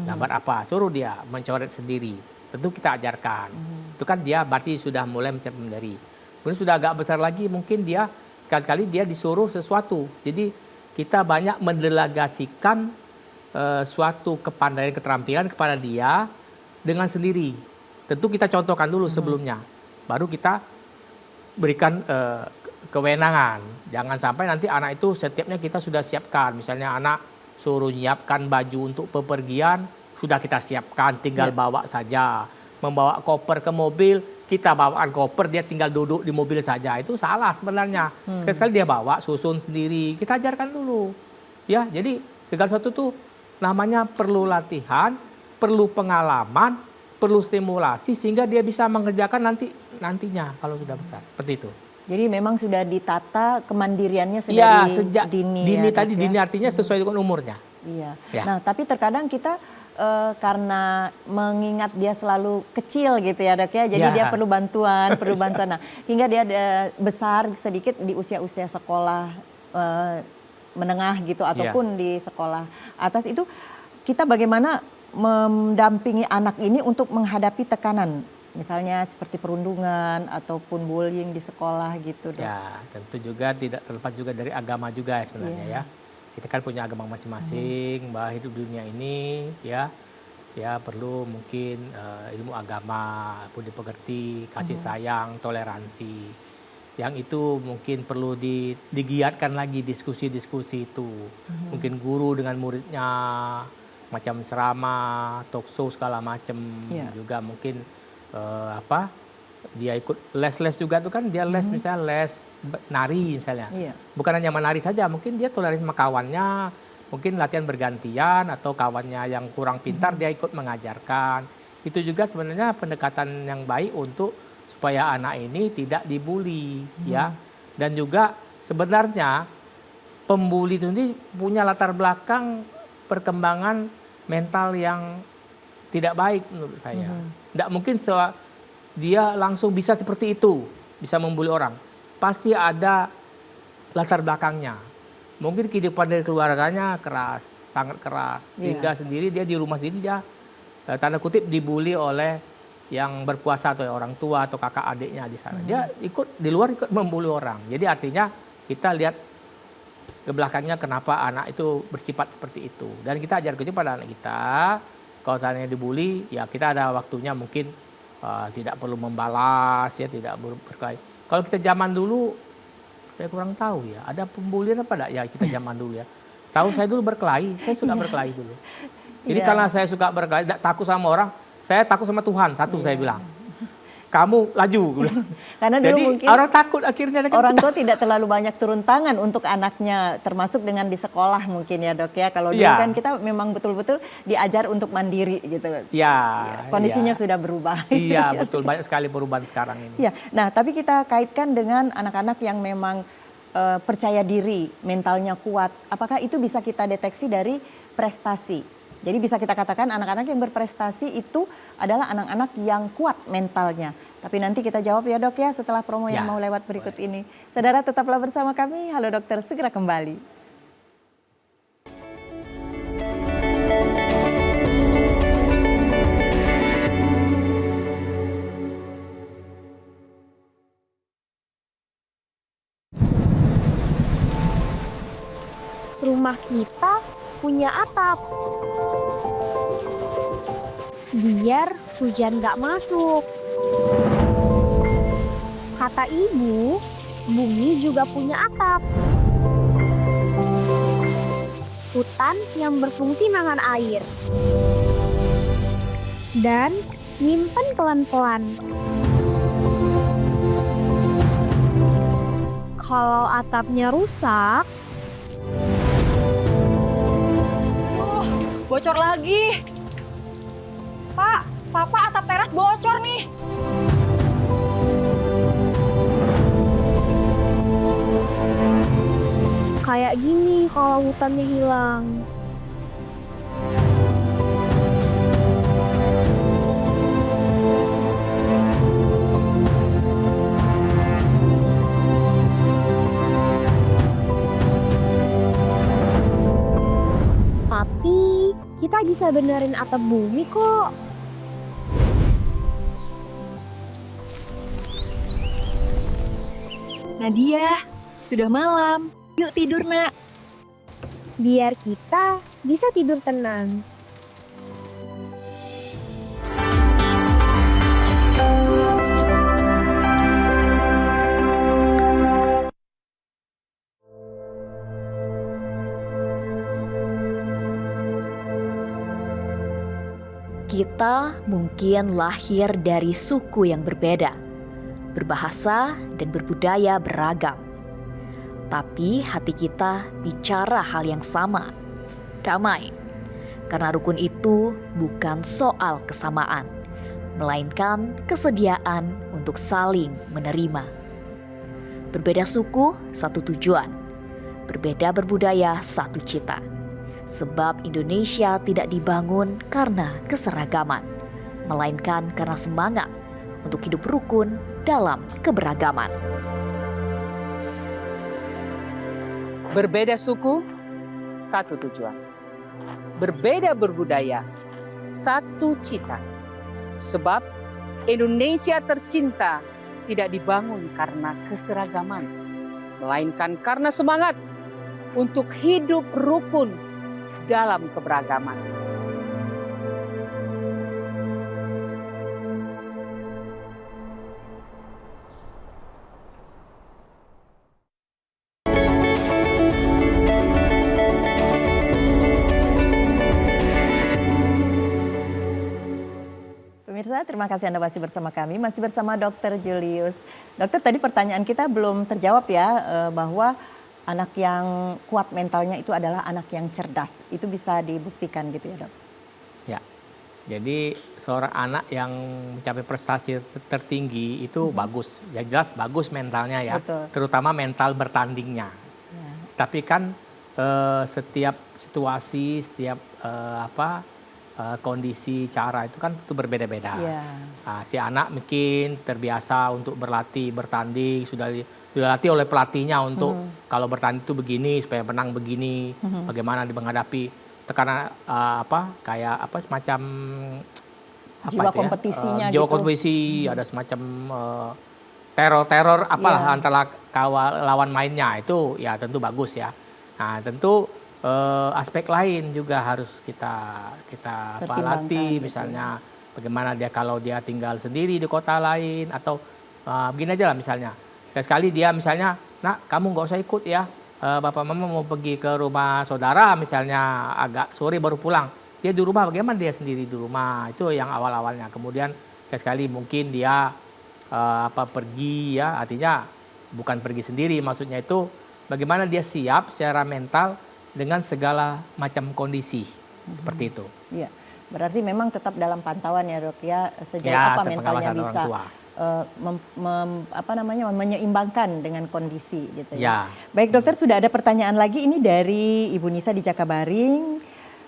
Gambar apa? Suruh dia mencoret sendiri. Tentu kita ajarkan. Itu kan dia berarti sudah mulai mencari. Kemudian sudah agak besar lagi mungkin dia sekali-kali dia disuruh sesuatu. Jadi kita banyak mendelegasikan suatu kepandaian keterampilan kepada dia dengan sendiri. tentu kita contohkan dulu sebelumnya. Baru kita berikan kewenangan. Jangan sampai nanti anak itu setiapnya kita sudah siapkan. Misalnya anak suruh nyiapkan baju untuk bepergian, sudah kita siapkan, tinggal bawa saja. Membawa koper ke mobil, kita bawaan koper, dia tinggal duduk di mobil saja. Itu salah sebenarnya. Sekali-sekali dia bawa, susun sendiri. Kita ajarkan dulu. Ya, jadi segala sesuatu itu namanya perlu latihan, perlu pengalaman, perlu stimulasi sehingga dia bisa mengerjakan nantinya kalau sudah besar. Seperti itu. Jadi memang sudah ditata kemandiriannya sejak dini. Dini tadi, dini artinya sesuai dengan umurnya. Iya. Ya. Nah, tapi terkadang kita karena mengingat dia selalu kecil gitu ya Dok ya, jadi dia perlu bantuan. Nah, hingga dia besar sedikit di usia-usia sekolah menengah gitu ataupun di sekolah atas itu, kita bagaimana mendampingi anak ini untuk menghadapi tekanan, misalnya seperti perundungan ataupun bullying di sekolah gitu Dok. Ya, tentu juga tidak terlepas juga dari agama juga sebenarnya ya. Kita kan punya agama masing-masing, bahwa hidup dunia ini ya perlu mungkin ilmu agama, budi pekerti, kasih sayang, toleransi. Yang itu mungkin perlu digiatkan lagi diskusi-diskusi itu. Mungkin guru dengan muridnya, macam ceramah, talk show segala macam. Juga mungkin dia ikut les-les juga tuh kan, dia les misalnya les nari misalnya. Bukan hanya menari saja, mungkin dia toleransi sama kawannya, mungkin latihan bergantian atau kawannya yang kurang pintar dia ikut mengajarkan. Itu juga sebenarnya pendekatan yang baik untuk supaya anak ini tidak dibully ya. Dan juga sebenarnya pembuli itu sendiri punya latar belakang perkembangan mental yang tidak baik menurut saya. Tidak mungkin dia langsung bisa seperti itu, bisa membuli orang. Pasti ada latar belakangnya. Mungkin kehidupan dari keluarganya keras, sangat keras. Sehingga sendiri dia di rumah sendiri dia tanda kutip dibully oleh yang berkuasa atau orang tua atau kakak adiknya di sana. Dia di luar ikut membuli orang. Jadi artinya kita lihat ke belakangnya kenapa anak itu bersifat seperti itu. Dan kita ajarkan juga pada anak kita, kalau tanya dibully, ya kita ada waktunya mungkin tidak perlu membalas, ya tidak perlu berkelahi. Kalau kita zaman dulu, saya kurang tahu ya, ada pembulian apa enggak ya kita zaman dulu ya. Tahu saya dulu berkelahi, saya suka berkelahi dulu. Jadi karena saya suka berkelahi, tidak takut sama orang, saya takut sama Tuhan, saya bilang. Kamu laju. Karena dulu jadi mungkin orang takut akhirnya. Orang tua tidak terlalu banyak turun tangan untuk anaknya, termasuk dengan di sekolah mungkin ya Dok ya. Kalau dulu kan kita memang betul-betul diajar untuk mandiri gitu. Kondisinya sudah berubah. Iya betul, banyak sekali perubahan sekarang ini. Iya. Nah tapi kita kaitkan dengan anak-anak yang memang percaya diri, mentalnya kuat. Apakah itu bisa kita deteksi dari prestasi? Jadi bisa kita katakan anak-anak yang berprestasi itu adalah anak-anak yang kuat mentalnya. Tapi nanti kita jawab ya Dok ya setelah promo yang mau lewat berikut ini. Saudara tetaplah bersama kami, Halo Dokter segera kembali. Rumah kita punya atap. Biar hujan gak masuk. Kata ibu, bumi juga punya atap. Hutan yang berfungsi nahan air. Dan nyimpen pelan-pelan. Kalau atapnya rusak, bocor lagi. Pak, Papa atap teras bocor nih. Kayak gini kalau hutannya hilang. Tapi kita bisa benerin atap bumi kok. Nadia, sudah malam. Yuk tidur, Nak. Biar kita bisa tidur tenang. kita mungkin lahir dari suku yang berbeda, berbahasa dan berbudaya beragam. Tapi hati kita bicara hal yang sama, damai. Karena rukun itu bukan soal kesamaan, melainkan kesediaan untuk saling menerima. Berbeda suku, satu tujuan. Berbeda berbudaya, satu cita. Sebab Indonesia tidak dibangun karena keseragaman, melainkan karena semangat untuk hidup rukun dalam keberagaman. Berbeda suku, satu tujuan. Berbeda berbudaya, satu cita. Sebab Indonesia tercinta tidak dibangun karena keseragaman, melainkan karena semangat untuk hidup rukun dalam keberagaman. Pemirsa, terima kasih Anda masih bersama kami, masih bersama Dr. Julius. Dokter, tadi pertanyaan kita belum terjawab ya, bahwa anak yang kuat mentalnya itu adalah anak yang cerdas. Itu bisa dibuktikan gitu ya, Dok? Ya, jadi seorang anak yang mencapai prestasi tertinggi itu bagus. Ya jelas bagus mentalnya ya, Betul. terutama mental bertandingnya. Ya. Tapi kan setiap situasi, setiap kondisi, cara itu kan tentu berbeda-beda. Ya. Si anak mungkin terbiasa untuk berlatih, bertanding, sudah dilatih oleh pelatihnya untuk kalau bertanding itu begini, supaya menang begini, bagaimana dia menghadapi tekanan semacam jiwa kompetisinya jiwa gitu. kompetisi, ada semacam teror apalah antara lawan mainnya, itu ya tentu bagus ya. Nah, tentu aspek lain juga harus kita latih, misalnya bagaimana dia kalau dia tinggal sendiri di kota lain, atau begini aja lah misalnya, sekali dia misalnya, nak kamu nggak usah ikut ya, bapak mama mau pergi ke rumah saudara misalnya agak sore baru pulang, dia di rumah, bagaimana dia sendiri di rumah, itu yang awal-awalnya. Kemudian sekali mungkin dia pergi ya, artinya bukan pergi sendiri, maksudnya itu bagaimana dia siap secara mental dengan segala macam kondisi, seperti itu. Iya, berarti memang tetap dalam pantauan ya, Dok ya, sejauh apa mentalnya bisa menyeimbangkan dengan kondisi gitu ya. Baik dokter, sudah ada pertanyaan lagi ini dari Ibu Nisa di Jakabaring.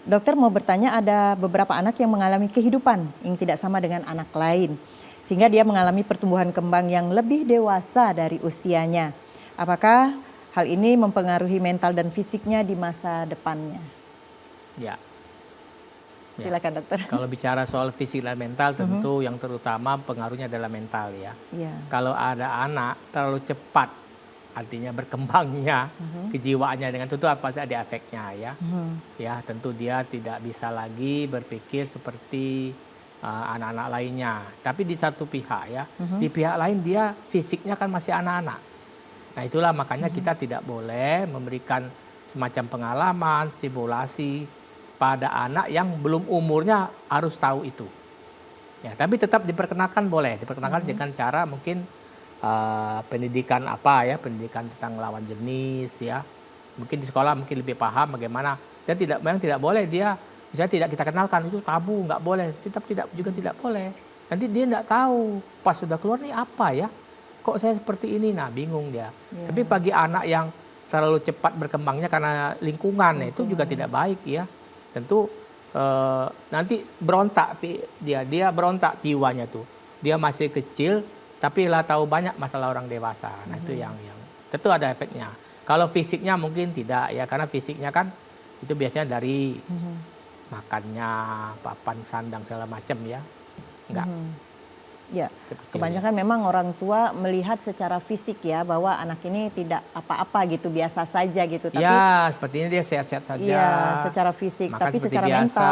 Dokter mau bertanya, ada beberapa anak yang mengalami kehidupan yang tidak sama dengan anak lain, sehingga dia mengalami pertumbuhan kembang yang lebih dewasa dari usianya. Apakah hal ini mempengaruhi mental dan fisiknya di masa depannya? Ya. Silakan dokter. Kalau bicara soal fisik dan mental, tentu yang terutama pengaruhnya adalah mental ya. Kalau ada anak terlalu cepat, artinya berkembangnya kejiwaannya dengan tentu pasti ada efeknya ya. Ya, tentu dia tidak bisa lagi berpikir seperti anak-anak lainnya. Tapi di satu pihak ya, di pihak lain dia fisiknya kan masih anak-anak. Nah itulah makanya kita tidak boleh memberikan semacam pengalaman, simulasi pada anak yang belum umurnya harus tahu itu. Ya, tapi tetap diperkenalkan boleh, diperkenalkan dengan cara mungkin pendidikan pendidikan tentang lawan jenis ya. Mungkin di sekolah mungkin lebih paham bagaimana, dan memang tidak boleh dia, misalnya tidak kita kenalkan, itu tabu, nggak boleh, tetap tidak boleh. Nanti dia nggak tahu pas sudah keluar nih apa ya. Kok saya seperti ini? Nah, bingung dia. Tapi bagi anak yang terlalu cepat berkembangnya karena lingkungan, itu juga tidak baik ya. Tentu nanti berontak dia berontak jiwanya tuh. Dia masih kecil tapi lah tahu banyak masalah orang dewasa. Nah, itu yang tentu ada efeknya. Kalau fisiknya mungkin tidak ya, karena fisiknya kan itu biasanya dari makannya, papan sandang segala macam ya. Enggak. Ya, kebanyakan memang orang tua melihat secara fisik ya, bahwa anak ini tidak apa-apa gitu, biasa saja gitu. Tapi ya, sepertinya dia sehat-sehat saja. Iya, secara fisik, makan tapi secara biasa, mental.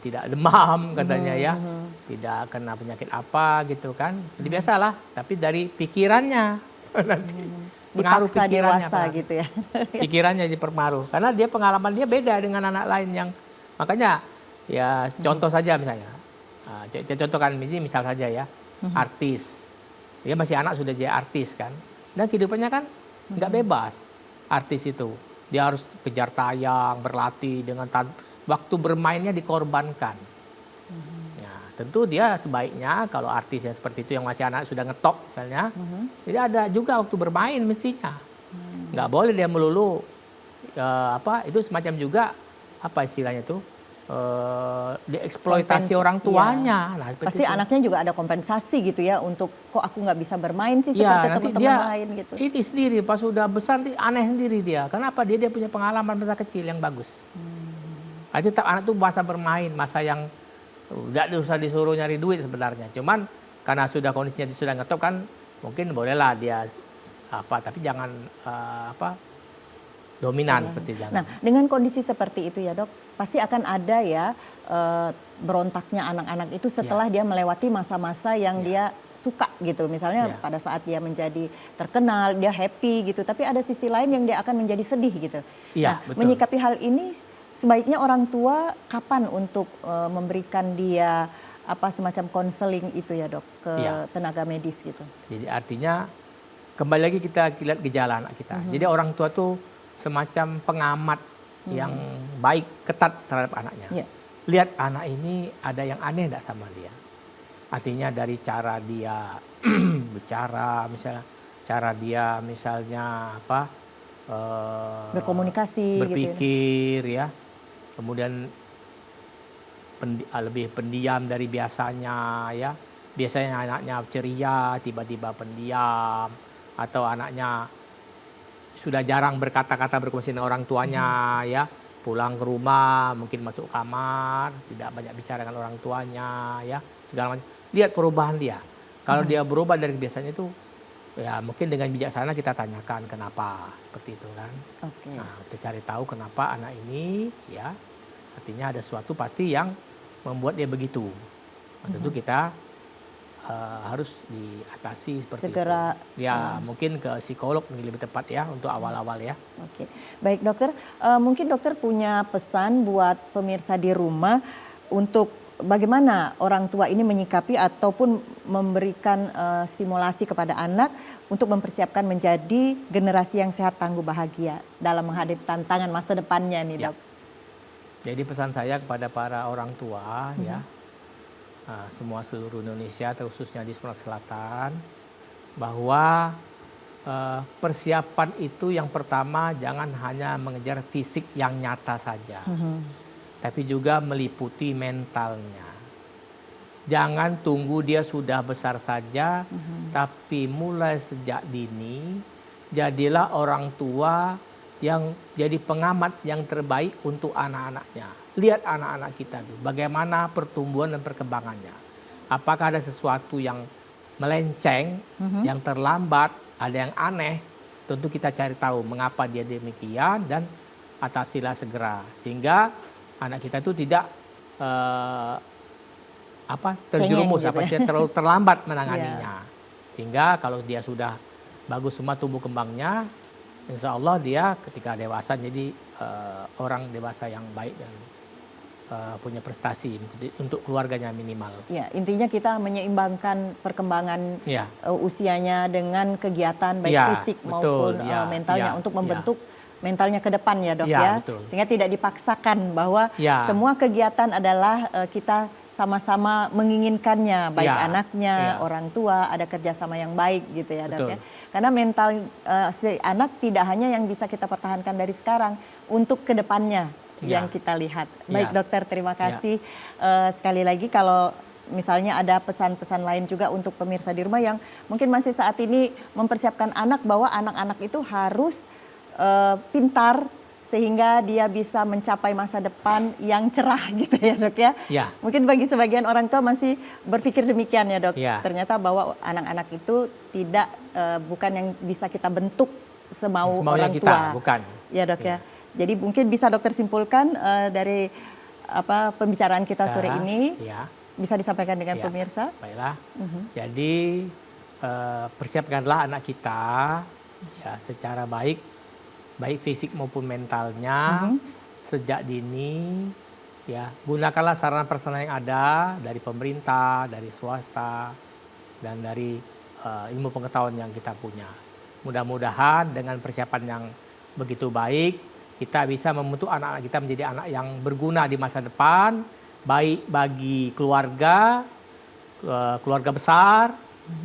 Tidak demam katanya ya, tidak kena penyakit apa gitu kan. Jadi biasalah, tapi dari pikirannya nanti pengaruh dipaksa pikirannya, dewasa gitu ya. Pikirannya diperpengaruh, karena dia pengalaman dia beda dengan anak lain yang makanya Ya contoh saja misalnya, contohkan ini misal saja ya, artis, dia masih anak sudah jadi artis kan, dan kehidupannya kan nggak bebas, artis itu, dia harus kejar tayang, berlatih dengan waktu bermainnya dikorbankan. Ya, tentu dia sebaiknya kalau artis yang seperti itu yang masih anak sudah ngetop misalnya, jadi ada juga waktu bermain mestinya, nggak boleh dia melulu itu semacam juga apa istilahnya itu. Dieksploitasi orang tuanya. Ya. Nah, pasti itu. Anaknya juga ada kompensasi gitu ya untuk kok aku nggak bisa bermain sih seperti teman-teman lain gitu. Ini sendiri pas sudah besar aneh sendiri dia. Kenapa dia punya pengalaman masa kecil yang bagus. Jadi tetap anak tuh masa bermain, masa yang tidak usah disuruh nyari duit sebenarnya. Cuman karena sudah kondisinya sudah ngetop kan mungkin bolehlah dia tapi jangan dominan seperti jangan. Nah, dengan kondisi seperti itu ya dok, pasti akan ada ya berontaknya anak-anak itu setelah dia melewati masa-masa yang dia suka gitu. Misalnya pada saat dia menjadi terkenal, dia happy gitu. Tapi ada sisi lain yang dia akan menjadi sedih gitu. Nah, betul. Menyikapi hal ini sebaiknya orang tua kapan untuk memberikan dia semacam konseling itu ya dok ke tenaga medis gitu. Jadi artinya kembali lagi kita lihat gejala anak kita. Jadi orang tua tuh semacam pengamat yang baik, ketat terhadap anaknya. Lihat anak ini ada yang aneh enggak sama dia. Artinya dari cara dia bicara, misalnya cara dia misalnya berkomunikasi, berpikir gitu ya. Kemudian lebih pendiam dari biasanya ya. Biasanya anaknya ceria, tiba-tiba pendiam, atau anaknya sudah jarang berkata-kata berkomunikasi dengan orang tuanya ya, pulang ke rumah mungkin masuk kamar tidak banyak bicara dengan orang tuanya ya, segala macam. Lihat perubahan dia. Kalau dia berubah dari kebiasaannya itu ya mungkin dengan bijaksana kita tanyakan kenapa seperti itu kan. Nah, kita cari tahu kenapa anak ini ya, artinya ada sesuatu pasti yang membuat dia begitu. Tentu kita harus diatasi seperti segera itu. Ya mungkin ke psikolog lebih tepat ya untuk awal-awal ya. Oke, baik dokter. Mungkin dokter punya pesan buat pemirsa di rumah untuk bagaimana orang tua ini menyikapi ataupun memberikan stimulasi kepada anak untuk mempersiapkan menjadi generasi yang sehat, tangguh, bahagia dalam menghadapi tantangan masa depannya nih dok. Jadi pesan saya kepada para orang tua ya. Semua seluruh Indonesia khususnya di Sumatera Selatan bahwa persiapan itu yang pertama jangan hanya mengejar fisik yang nyata saja, tapi juga meliputi mentalnya. Jangan tunggu dia sudah besar saja, tapi mulai sejak dini jadilah orang tua yang jadi pengamat yang terbaik untuk anak-anaknya. Lihat anak-anak kita tuh, bagaimana pertumbuhan dan perkembangannya. Apakah ada sesuatu yang melenceng, yang terlambat, ada yang aneh. Tentu kita cari tahu mengapa dia demikian dan atasilah segera. Sehingga anak kita itu tidak terjerumus, terlalu terlambat menanganinya. Sehingga kalau dia sudah bagus semua tumbuh kembangnya, insya Allah dia ketika dewasa jadi orang dewasa yang baik dan punya prestasi untuk keluarganya minimal. Ya, intinya kita menyeimbangkan perkembangan usianya dengan kegiatan baik fisik maupun mentalnya untuk membentuk mentalnya ke depan ya dok ya. Betul. Sehingga tidak dipaksakan bahwa semua kegiatan adalah kita sama-sama menginginkannya, baik anaknya, orang tua, ada kerjasama yang baik gitu ya dok ya. Karena mental si anak tidak hanya yang bisa kita pertahankan dari sekarang, untuk kedepannya yang kita lihat. Baik dokter, terima kasih. Sekali lagi kalau misalnya ada pesan-pesan lain juga untuk pemirsa di rumah yang mungkin masih saat ini mempersiapkan anak bahwa anak-anak itu harus pintar sehingga dia bisa mencapai masa depan yang cerah gitu ya dok ya. Mungkin bagi sebagian orang tua masih berpikir demikian ya dok. Ternyata bahwa anak-anak itu tidak bukan yang bisa kita bentuk semau orang tua. Bukan. Ya dok ya. Jadi mungkin bisa dokter simpulkan dari pembicaraan kita sore ini bisa disampaikan dengan pemirsa. Baiklah. Jadi persiapkanlah anak kita ya secara baik fisik maupun mentalnya sejak dini Ya, gunakanlah sarana prasarana yang ada dari pemerintah, dari swasta, dan dari ilmu pengetahuan yang kita punya. Mudah-mudahan dengan persiapan yang begitu baik, kita bisa membentuk anak-anak kita menjadi anak yang berguna di masa depan, baik bagi keluarga, keluarga besar,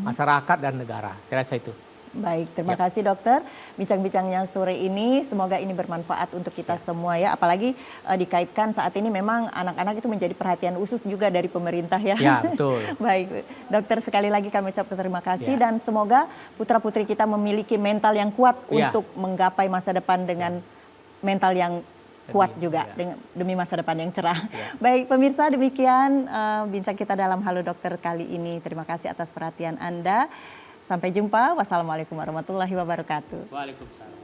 masyarakat, dan negara. Saya rasa itu. Baik, terima kasih dokter. Bincang-bincangnya sore ini, semoga ini bermanfaat untuk kita semua ya. Apalagi dikaitkan saat ini memang anak-anak itu menjadi perhatian khusus juga dari pemerintah ya. Ya, betul. Baik, dokter sekali lagi kami ucapkan terima kasih dan semoga putra-putri kita memiliki mental yang kuat untuk menggapai masa depan dengan mental yang kuat juga demi masa depan yang cerah. Baik pemirsa, demikian bincang kita dalam Halo Dokter kali ini. Terima kasih atas perhatian Anda. Sampai jumpa. Wassalamualaikum warahmatullahi wabarakatuh. Waalaikumsalam.